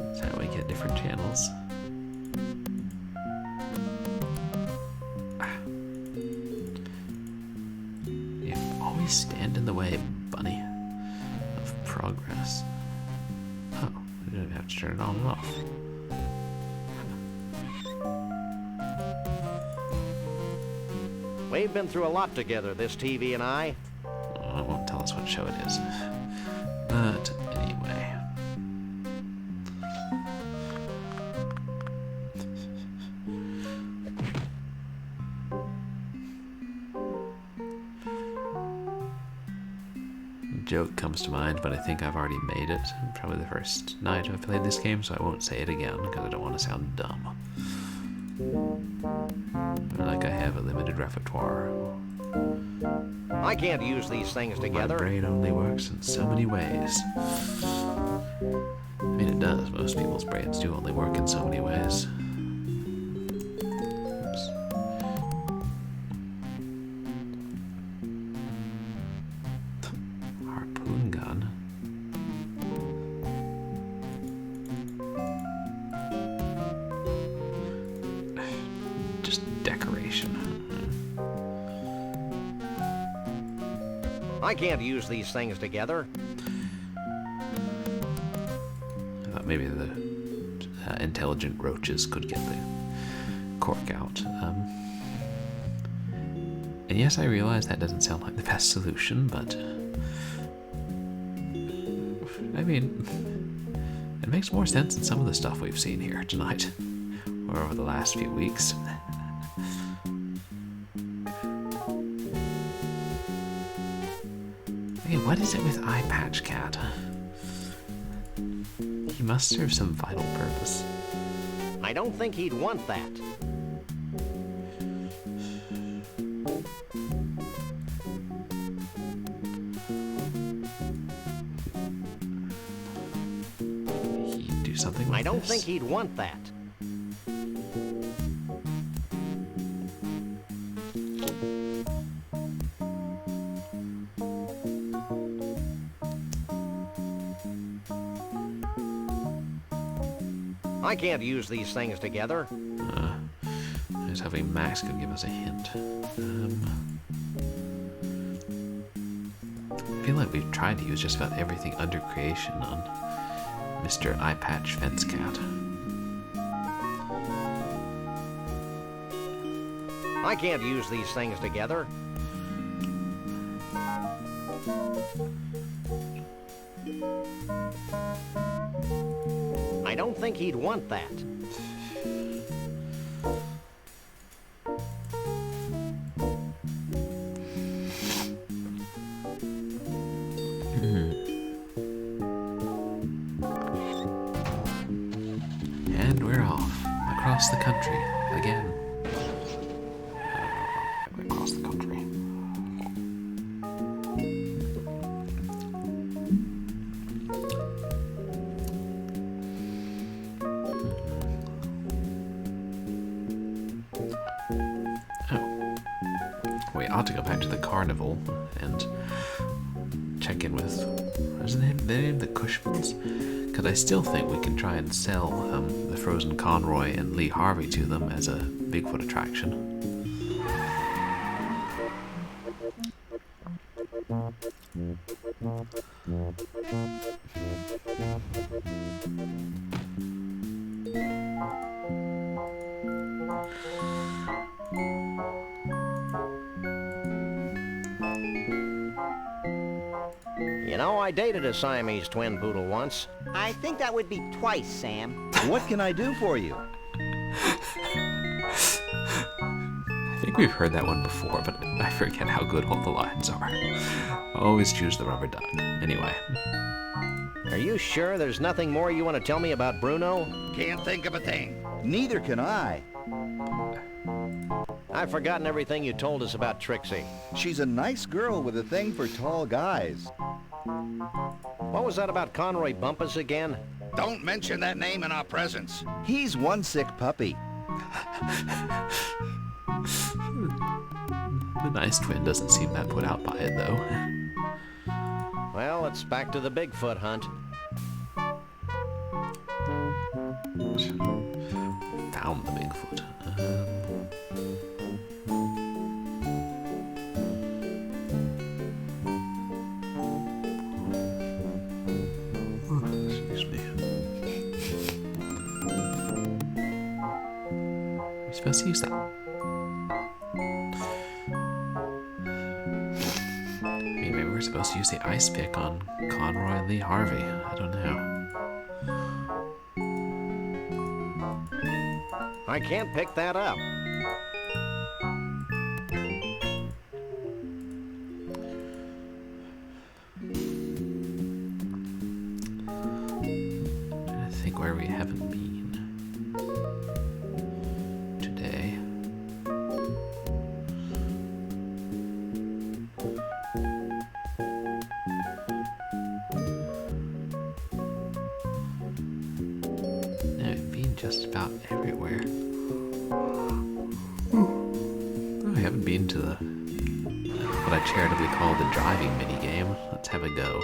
That's how we get different channels. You always stand in the way, bunny, of progress. Oh, I didn't have to turn it on and off. We've been through a lot together, this TV and I. Oh, it won't tell us what show it is. But anyway. Joke comes to mind, but I think I've already made it. Probably the first night I've played this game, so I won't say it again because I don't want to sound dumb. Like I have a limited repertoire. I can't use these things together. My brain only works in so many ways. I mean, it does. Most people's brains do only work in so many ways. Oops. Harpoon gun. Just decoration. I can't use these things together. I thought maybe the intelligent roaches could get the cork out. And yes, I realize that doesn't sound like the best solution, but I mean, it makes more sense than some of the stuff we've seen here tonight, or over the last few weeks. Hey, what is it with Eye Patch Cat? He must serve some vital purpose. I don't think he'd want that. He'd do something like I don't this? think he'd want that. I can't use these things together. I was hoping Max could give us a hint. I feel like we've tried to use just about everything under creation on Mr. Eye Patch Fence Cat. I can't use these things together. I don't think he'd want that. And we're off across the country again. Across the country. We ought to go back to the carnival and check in with, what's the name? The Cushmans? Because I still think we can try and sell the Frozen Conroy and Lee Harvey to them as a Bigfoot attraction. You know, I dated a Siamese twin poodle once. I think that would be twice, Sam. What can I do for you? I think we've heard that one before, but I forget how good all the lines are. I always choose the rubber duck. Anyway. Are you sure there's nothing more you want to tell me about Bruno? Can't think of a thing. Neither can I. I've forgotten everything you told us about Trixie. She's a nice girl with a thing for tall guys. What was that about Conroy Bumpus again? Don't mention that name in our presence. He's one sick puppy. The nice twin doesn't seem that put out by it, though. Well, it's back to the Bigfoot hunt. Found the Bigfoot. Excuse me. Are you supposed to use that? Maybe we're supposed to use the ice pick on Conroy Lee Harvey. I don't know. I can't pick that up. I think where we haven't been today. No, we've been just about everywhere. I haven't been to the what I charitably call the driving minigame. Let's have a go.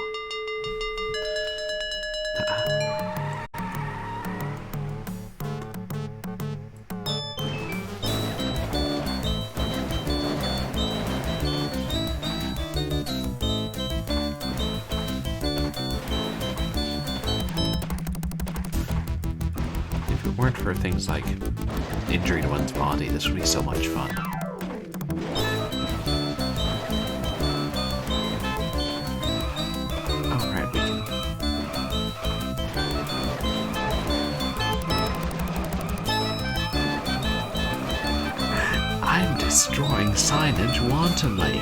If it weren't for things like injury to one's body, this would be so much fun. Oh, right, we can... I'm destroying signage wantonly.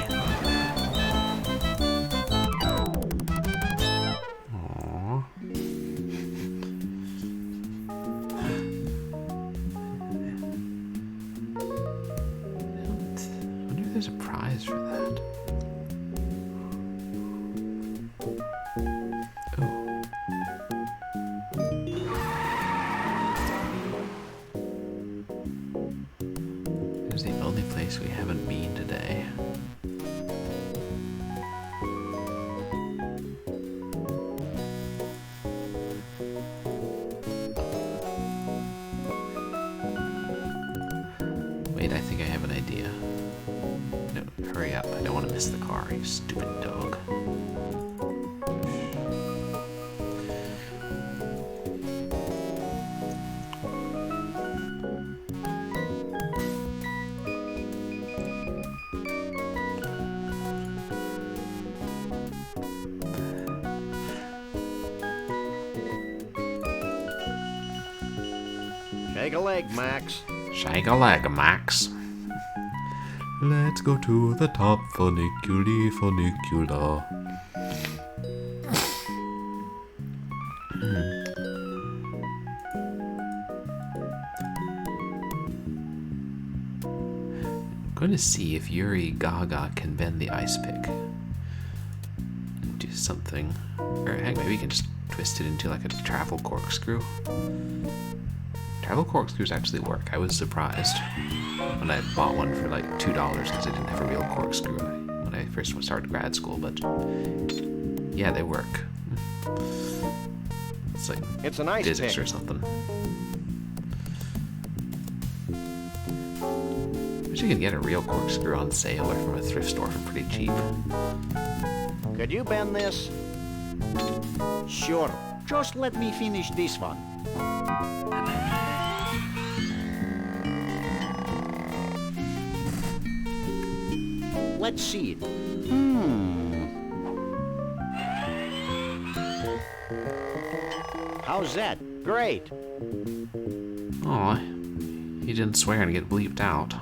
Aww. I wonder if there's a prize for that. This is the only place we haven't been today. Wait, I think I have an idea. No, hurry up. I don't want to miss the car, you stupid dog. Shake a leg, Max. Shake a leg, Max. Let's go to the top funiculi funicula. I'm going to see if Yuri Gaga can bend the ice pick. Do something. Or heck, maybe we can just twist it into like a travel corkscrew. Travel corkscrews actually work. I was surprised when I bought one for like $2 because I didn't have a real corkscrew when I first started grad school, but yeah, they work. It's a nice physics pick. or something. Wish you could get a real corkscrew on sale or from a thrift store for pretty cheap. Could you bend this? Sure. Just let me finish this one. Let's see it. How's that? Great. Aw, he didn't swear and get bleeped out.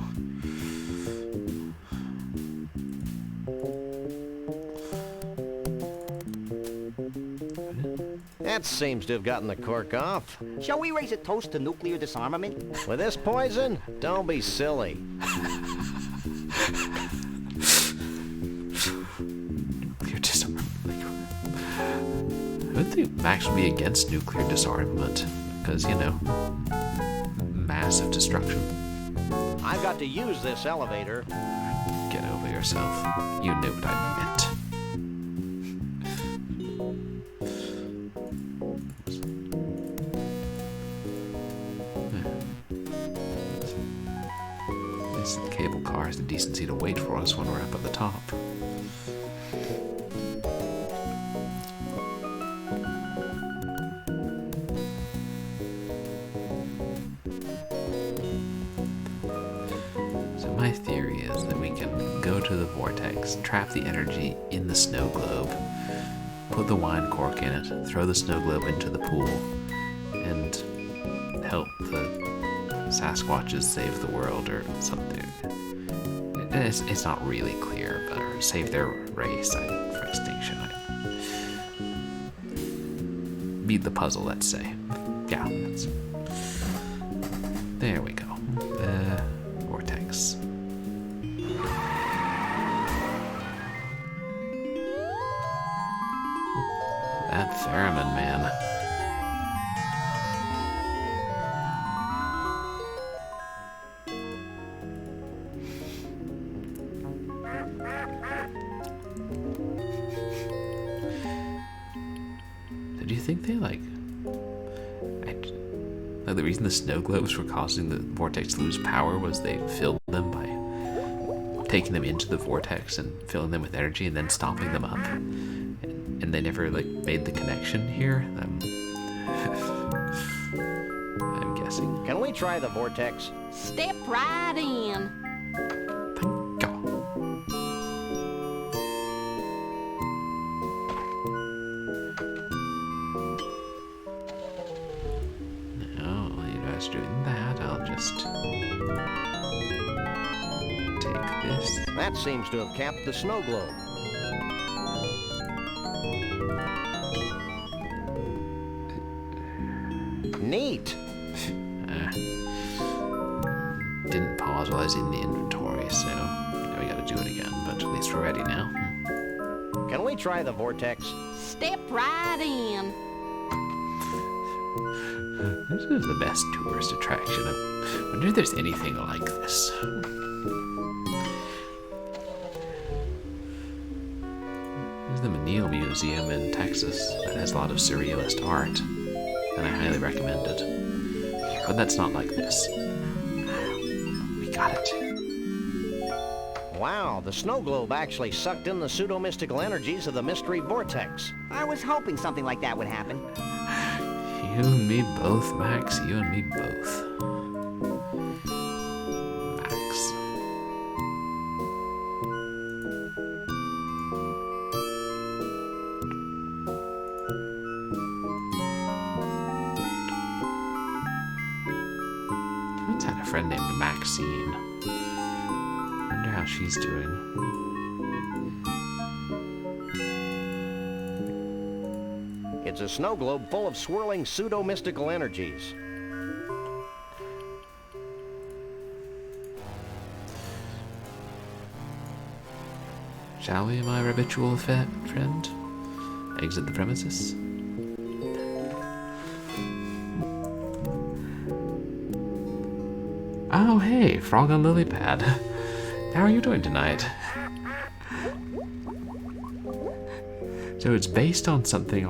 That seems to have gotten the cork off. Shall we raise a toast to nuclear disarmament? With this poison? Don't be silly. You're just... I would think Max would be against nuclear disarmament, because, you know, massive destruction. I've got to use this elevator. Get over yourself. You knew what I meant. At least the cable car has the decency to wait for us when we're up at the top. My theory is that we can go to the vortex, trap the energy in the snow globe, put the wine cork in it, throw the snow globe into the pool, and help the Sasquatches save the world or something. It's not really clear, but or save their race for extinction. Beat the puzzle, let's say. Yeah, there we go. Vortex. That theremin, man. So do you think they like the reason the snow globes were causing the vortex to lose power was they filled them by taking them into the vortex and filling them with energy and then stopping them up? And they never like made the connection here. I'm guessing. Can we try the vortex? Step right in. Thank God. No, while you guys are doing that, I'll just take this. That seems to have capped the snow globe. Neat. Didn't pause while I was in the inventory, so now we gotta do it again, but at least we're ready now. Can we try the vortex? Step right in. This is the best tourist attraction. I wonder if there's anything like this. There's the Menil Museum in Texas that has a lot of surrealist art, and I highly recommend it. But that's not like this. We got it. Wow, the snow globe actually sucked in the pseudo-mystical energies of the mystery vortex. I was hoping something like that would happen. You and me both, Max. You and me both. Max. I once had a friend named Maxine. Wonder how she's doing. It's a snow globe full of swirling pseudo-mystical energies. Shall we, my habitual friend? Exit the premises. Oh, hey, Frog on Lily Pad. How are you doing tonight? So it's based on something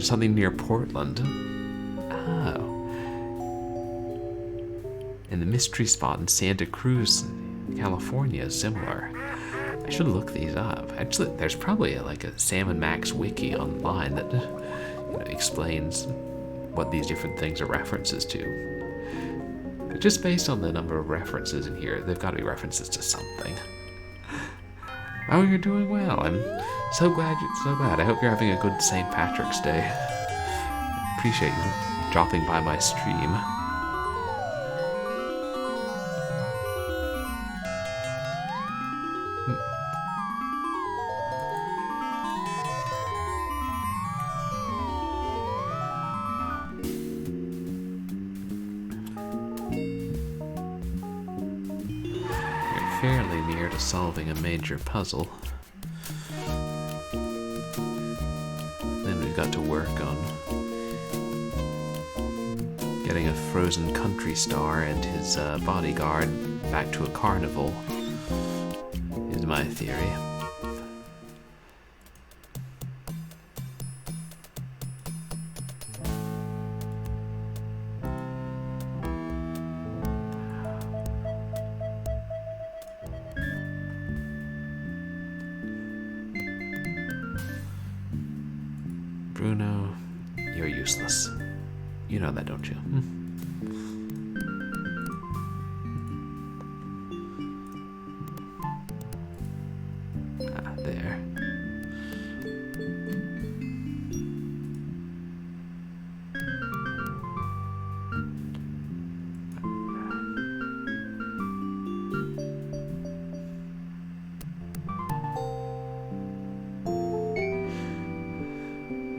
something near Portland. Oh. And the mystery spot in Santa Cruz, California is similar. I should look these up. Actually, there's probably like a Sam and Max wiki online that explains what these different things are references to. But just based on the number of references in here, they've got to be references to something. Oh, you're doing well. I'm so glad. I hope you're having a good St. Patrick's Day. Appreciate you dropping by my stream. Fairly near to solving a major puzzle. Then we've got got to work on getting a frozen country star and his bodyguard back to a carnival, is my theory. Bruno, you're useless. You know that, don't you? Ah, there.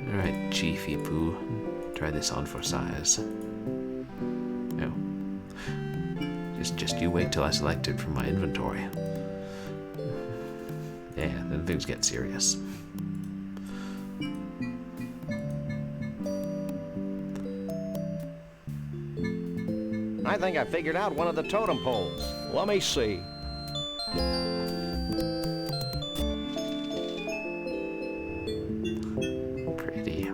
Alright, Chiefy Poo. Try this on for size. No. Just you wait till I select it from my inventory. Yeah, then things get serious. I think I figured out one of the totem poles. Let me see. Pretty.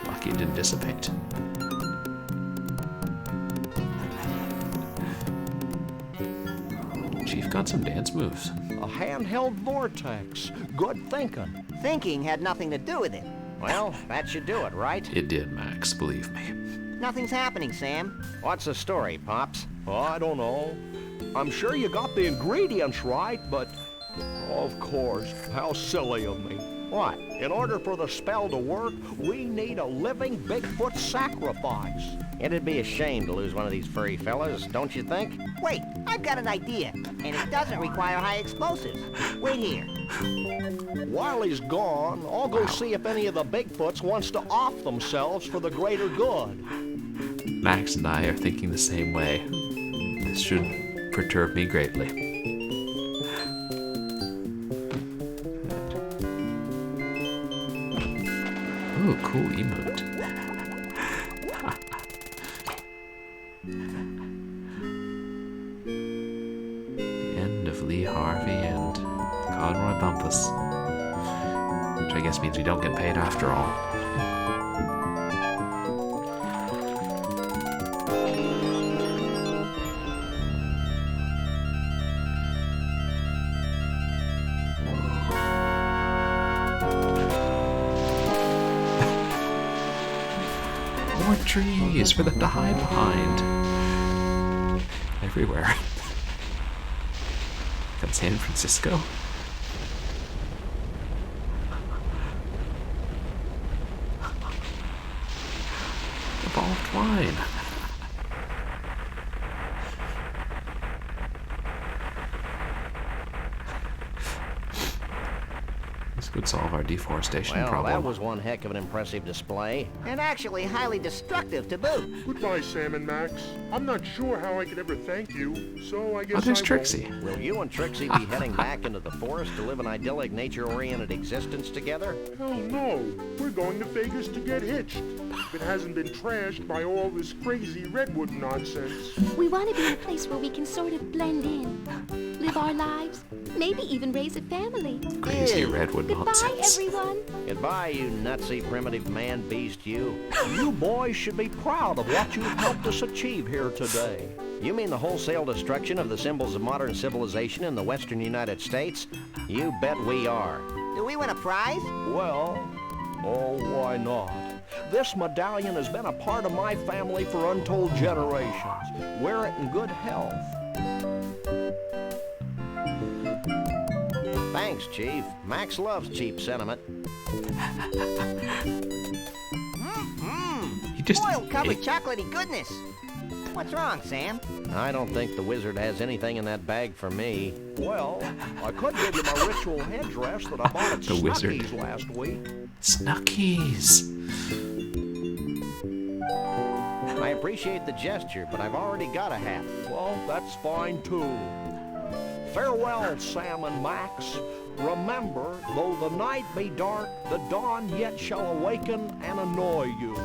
Lucky it didn't dissipate. Chief got some dance moves. A handheld vortex. Good thinking. Thinking had nothing to do with it. Well, that should do it, right? It did, Max, believe me. Nothing's happening, Sam. What's the story, Pops? Oh, I don't know. I'm sure you got the ingredients right, but... Of course, how silly of me. What? In order for the spell to work, we need a living Bigfoot sacrifice. It'd be a shame to lose one of these furry fellas, don't you think? Wait, I've got an idea, and it doesn't require high explosives. Wait here. While he's gone, I'll go see if any of the Bigfoots wants to off themselves for the greater good. Max and I are thinking the same way. This should perturb me greatly. Ooh, cool emote. The end of Lee Harvey and Conroy Bumpus. Which I guess means we don't get paid after all. More trees for them to hide behind. Everywhere. Got San Francisco. A ball of twine. This could solve our deforestation Well, problem. that was one heck of an impressive display. And actually highly destructive to boot. Goodbye, Sam and Max. I'm not sure how I could ever thank you, so I guess There's I Trixie. Will you and Trixie be heading back into the forest to live an idyllic, nature-oriented existence together? won't. Oh no, we're going to Vegas to get hitched. If it hasn't been trashed by all this crazy redwood nonsense. We want to be in a place where we can sort of blend in, live our lives, maybe even raise a family. Crazy redwood Goodbye, nonsense. everyone. Goodbye, you nutsy primitive man beast, you. You boys should be proud of what you've helped us achieve here today. You mean the wholesale destruction of the symbols of modern civilization in the western United States? You bet we are. Do we win a prize? Well, oh, why not? This medallion has been a part of my family for untold generations. Wear it in good health. Thanks, Chief. Max loves cheap sentiment. He just Oil-covered ate. chocolatey goodness. What's wrong, Sam? I don't think the wizard has anything in that bag for me. Well, I could give you my ritual headdress that I bought at The wizard. Snuggies last week. Snuckies. I appreciate the gesture, but I've already got a hat. Well, that's fine too. Farewell, Sam and Max. Remember, though the night be dark, the dawn yet shall awaken and annoy you.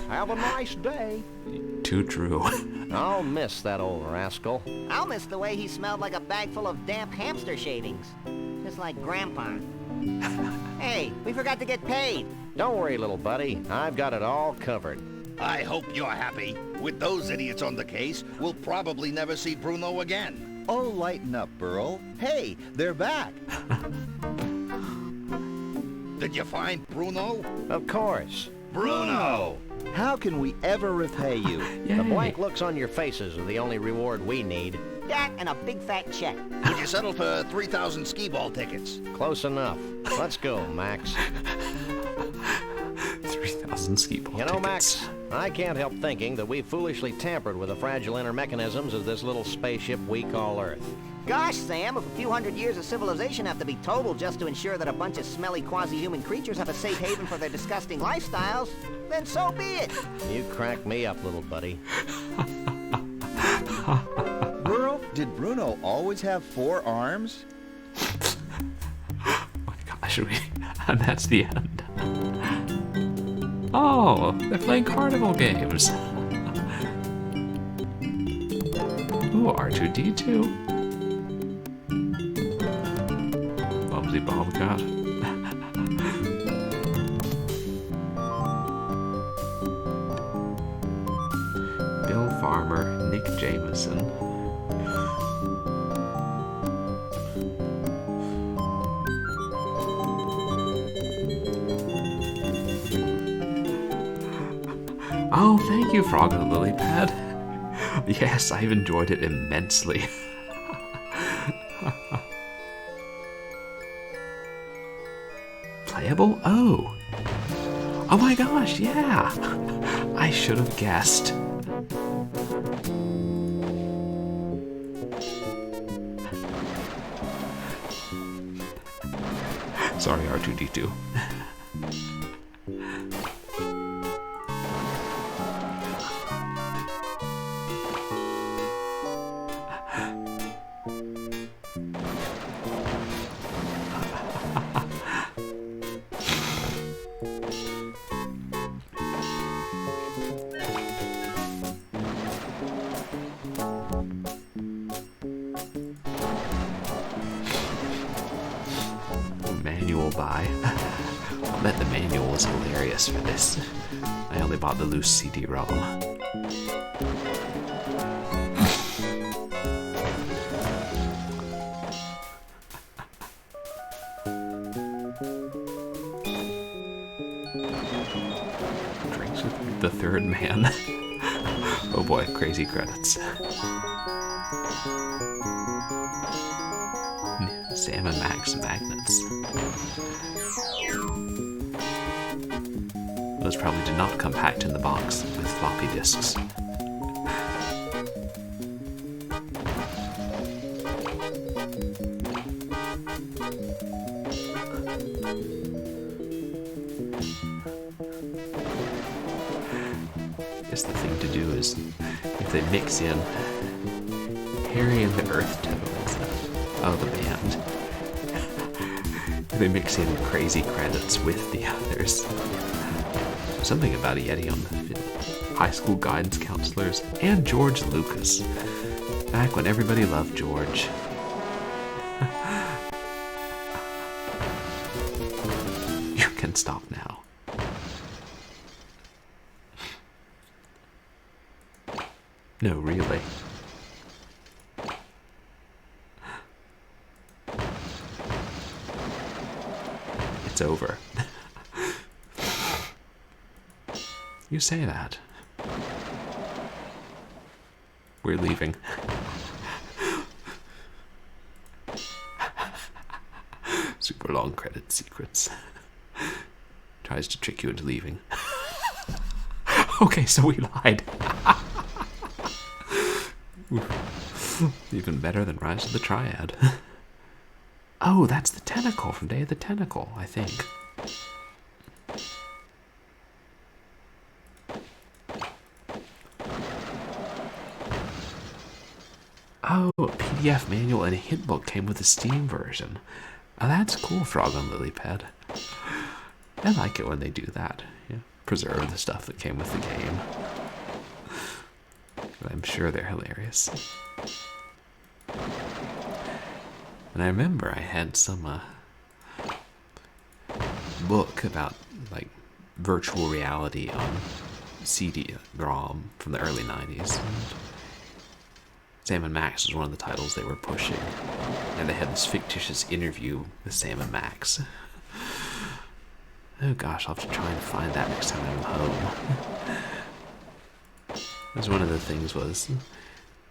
Have a nice day. Too true. I'll miss that old rascal. I'll miss the way he smelled like a bag full of damp hamster shavings. Just like Grandpa. Hey, we forgot to get paid. Don't worry, little buddy. I've got it all covered. I hope you're happy. With those idiots on the case, we'll probably never see Bruno again. Oh, lighten up, Burl. Hey, they're back. Did you find Bruno? Of course. Bruno! How can we ever repay you? The blank looks on your faces are the only reward we need. That and a big fat check. Would you settle for 3,000 skee-ball tickets? Close enough. Let's go, Max. 3,000 skee-ball tickets. You know, Max, I can't help thinking that we've foolishly tampered with the fragile inner mechanisms of this little spaceship we call Earth. Gosh, Sam, if a few hundred years of civilization have to be totaled just to ensure that a bunch of smelly quasi-human creatures have a safe haven for their disgusting lifestyles, then so be it. You crack me up, little buddy. Burl, did Bruno always have 4 arms? Oh my gosh, and that's the end. Oh, they're playing carnival games. Ooh, R2-D2. Bumsy Bobcat. Bill Farmer, Nick Jameson. Oh, thank you, Frog and the Lily Pad. Yes, I've enjoyed it immensely. Playable? Oh. Oh my gosh, yeah. I should have guessed. Sorry, R2-D2. Manual buy. I bet the manual was hilarious for this. I only bought the loose CD-ROM. Drinks with the third man. Oh boy, crazy credits. Sam and Max magnets. Those probably did not come packed in the box with floppy disks. I guess the thing to do is, if they mix in Harry and the Earth Toads, the band, they mix in crazy credits with the others. Something about a Yeti on the high school guidance counselors and George Lucas. Back when everybody loved George. You can stop now. No, really. It's over. You say that. We're leaving. Super long credit secrets. Tries to trick you into leaving. Okay, so we lied. Even better than Rise of the Triad. Oh, that's the tentacle from Day of the Tentacle, I think. Oh, PDF PDF manual and a hint book came with the Steam version. Oh, that's cool, Frog on Lilypad. I like it when they do that. Yeah, preserve the stuff that came with the game. But I'm sure they're hilarious. And I remember I had some book about like virtual reality on CD-ROM from the early 90s. Sam and Max was one of the titles they were pushing. And they had this fictitious interview with Sam and Max. Oh gosh, I'll have to try and find that next time I'm home. Because one of the things was,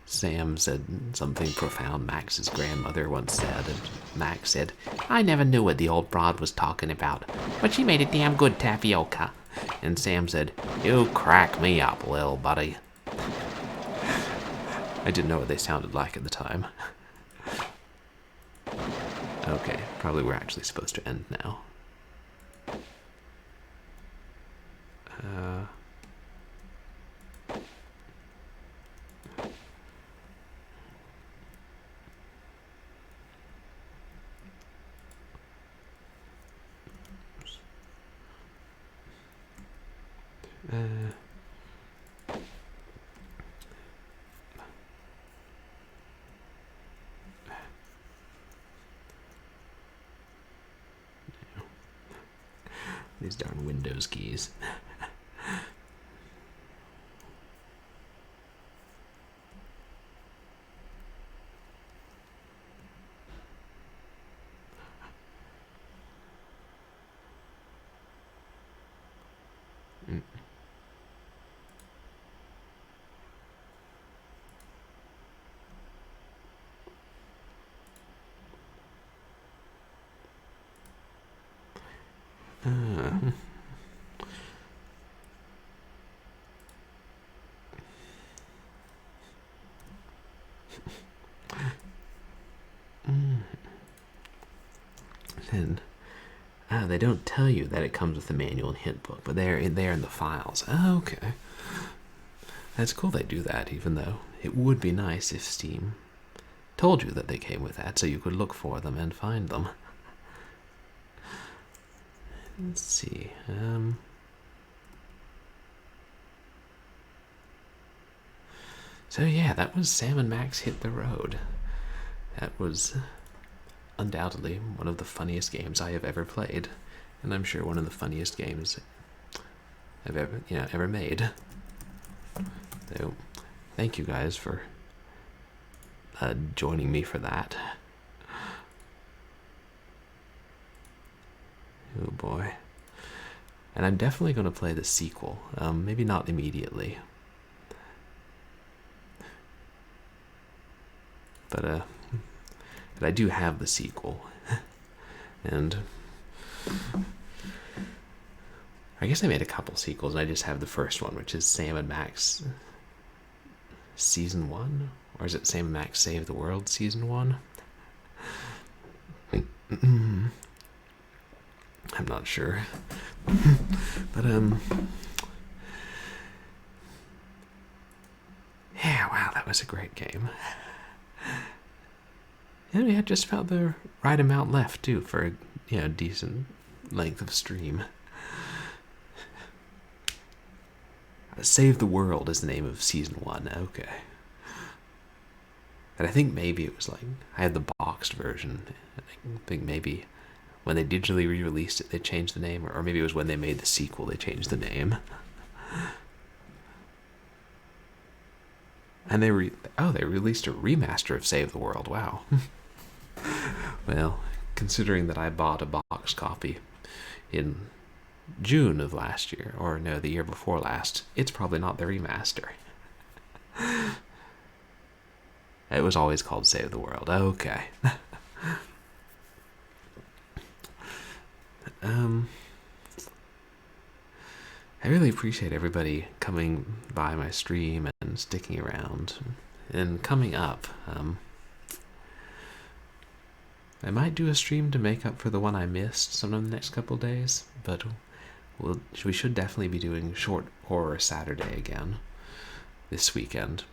Sam said something profound Max's grandmother once said, and Max said, "I never knew what the old broad was talking about, but she made a damn good tapioca." And Sam said, "You crack me up, little buddy." I didn't know what they sounded like at the time. Okay, probably we're actually supposed to end now. These darn Windows keys. Then they don't tell you that it comes with the manual and hint book, but they're in the files. Oh, okay. That's cool they do that, even though it would be nice if Steam told you that they came with that, so you could look for them and find them. Let's see. So yeah, that was Sam and Max Hit the Road. That was undoubtedly one of the funniest games I have ever played, and I'm sure one of the funniest games I've ever made. So, thank you guys for joining me for that. Oh boy. And I'm definitely going to play the sequel. Maybe not immediately. But I do have the sequel. And I guess I made a couple sequels, and I just have the first one, which is Sam and Max Season 1? Or is it Sam and Max Save the World Season 1? I'm not sure. But, yeah, wow, that was a great game. And we had just about the right amount left, too, for a decent length of stream. Save the World is the name of Season 1, okay. And I think maybe it was like, I had the boxed version. I think maybe when they digitally re-released it, they changed the name, or maybe it was when they made the sequel, they changed the name. And they released a remaster of Save the World, wow. Well, considering that I bought a box copy in June of last year, or no, the year before last, it's probably not the remaster. It was always called Save the World, okay. I really appreciate everybody coming by my stream and sticking around. And coming up, I might do a stream to make up for the one I missed some of the next couple days, but we should definitely be doing Short Horror Saturday again this weekend.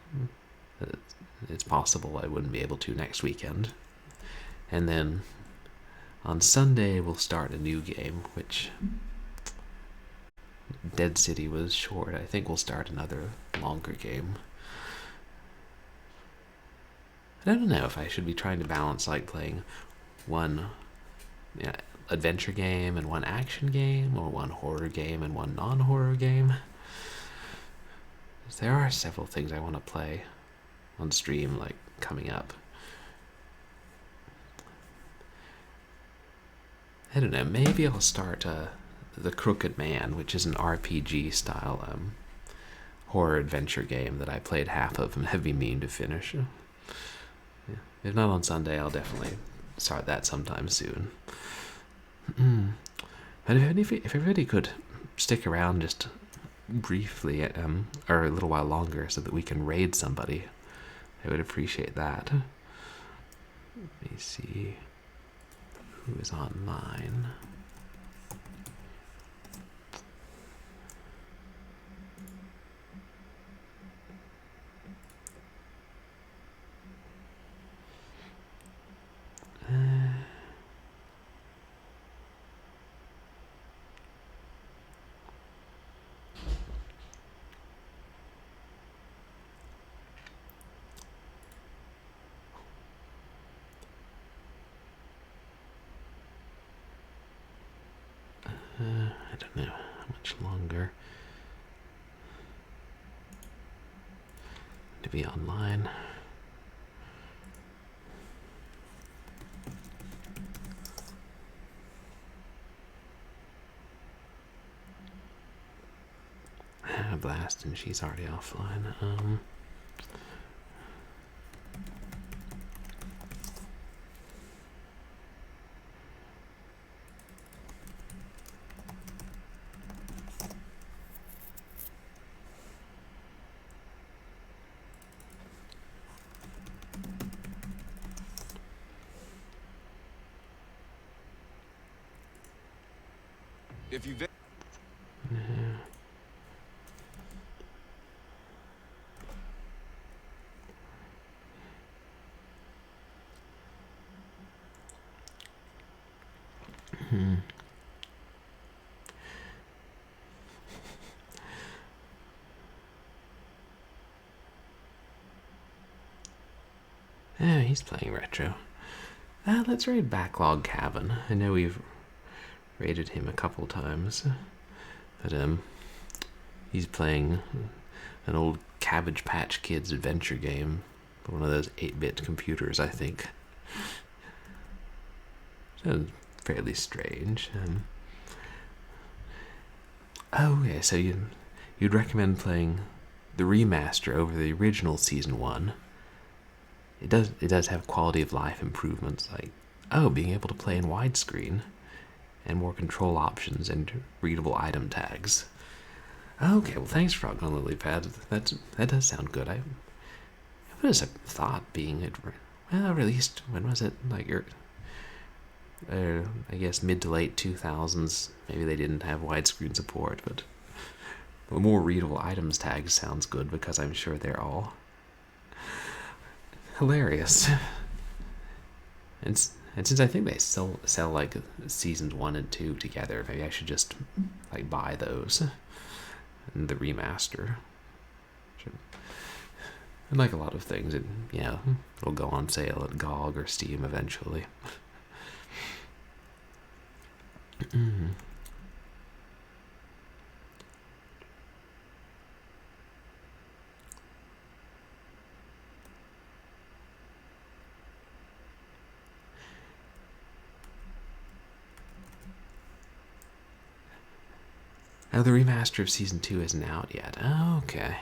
it's possible I wouldn't be able to next weekend. And then on Sunday we'll start a new game, which Dead City was short. I think we'll start another longer game. I don't know if I should be trying to balance like playing one adventure game and one action game, or one horror game and one non-horror game. There are several things I want to play on stream, like, coming up. I don't know, maybe I'll start The Crooked Man, which is an RPG style horror adventure game that I played half of and have been meaning to finish. Yeah. If not on Sunday, I'll definitely start that sometime soon. But if everybody could stick around just briefly, or a little while longer, so that we can raid somebody, I would appreciate that. Let me see who is online. I don't know how much longer to be online. Blast, and she's already offline. If you Yeah, he's playing retro. Let's raid Backlog Cabin. I know we've raided him a couple times, but he's playing an old Cabbage Patch Kids adventure game for one of those 8-bit computers, I think. So fairly strange. Oh yeah, so you'd recommend playing the remaster over the original season 1. It does have quality of life improvements, like being able to play in widescreen and more control options and readable item tags. Okay, well thanks, Frog on Lilypad. That does sound good. I would have thought being released, when was it? Like I guess mid to late 2000s. Maybe they didn't have widescreen support, but the more readable items tags sounds good, because I'm sure they're all hilarious. And since I think they sell like seasons 1 and 2 together, maybe I should just like buy those and the remaster. And like a lot of things, it'll go on sale at GOG or Steam eventually. Oh, the remaster of Season 2 isn't out yet. Oh, okay.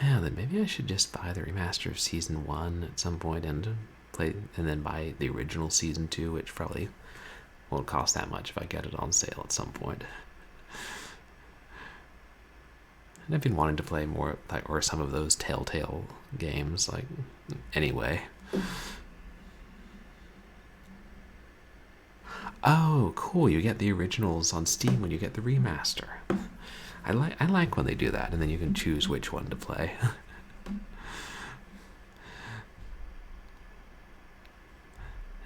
Yeah, then maybe I should just buy the remaster of Season 1 at some point and then buy the original Season 2, which probably won't cost that much if I get it on sale at some point. And I've been wanting to play more, or some of those Telltale games, anyway. Oh, cool! You get the originals on Steam when you get the remaster. I like when they do that, and then you can choose which one to play.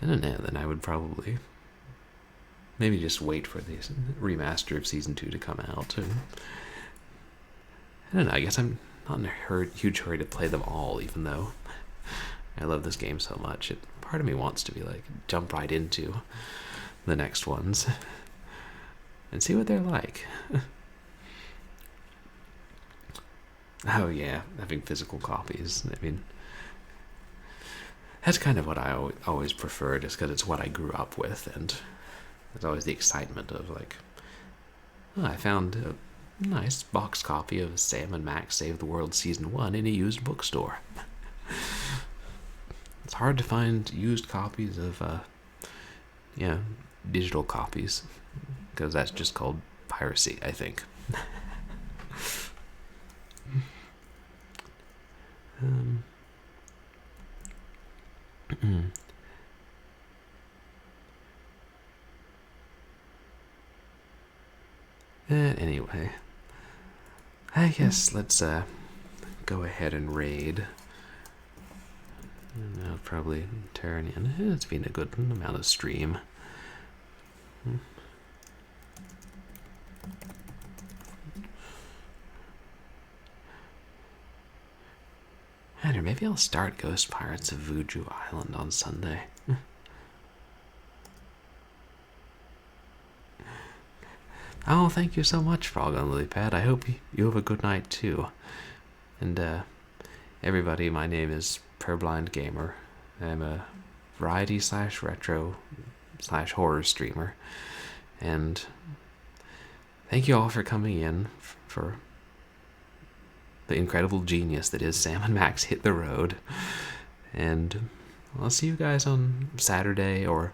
I don't know, then I would probably maybe just wait for the remaster of Season 2 to come out. And I don't know, I guess I'm not in a huge hurry to play them all, even though I love this game so much. Part of me wants to be like, jump right into the next ones and see what they're like. Oh yeah, having physical copies. I mean, that's kind of what I always prefer, just because it's what I grew up with, and there's always the excitement of like, oh, I found a nice box copy of Sam and Max Save the World Season 1 in a used bookstore. It's hard to find used copies of, digital copies, because that's just called piracy, I think. Anyway, I guess let's go ahead and raid. And I'll probably turn in. It's been a good amount of stream. I don't know, maybe I'll start Ghost Pirates of Vuju Island on Sunday. Oh, thank you so much, Frog on Lilypad. I hope you have a good night too. And everybody, my name is Purblind Gamer. I'm a variety / retro / horror streamer. And thank you all for coming in for the incredible genius that is Sam and Max Hit the Road. And I'll see you guys on Saturday, or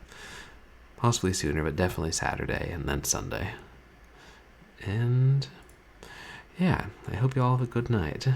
possibly sooner, but definitely Saturday and then Sunday. And yeah, I hope you all have a good night.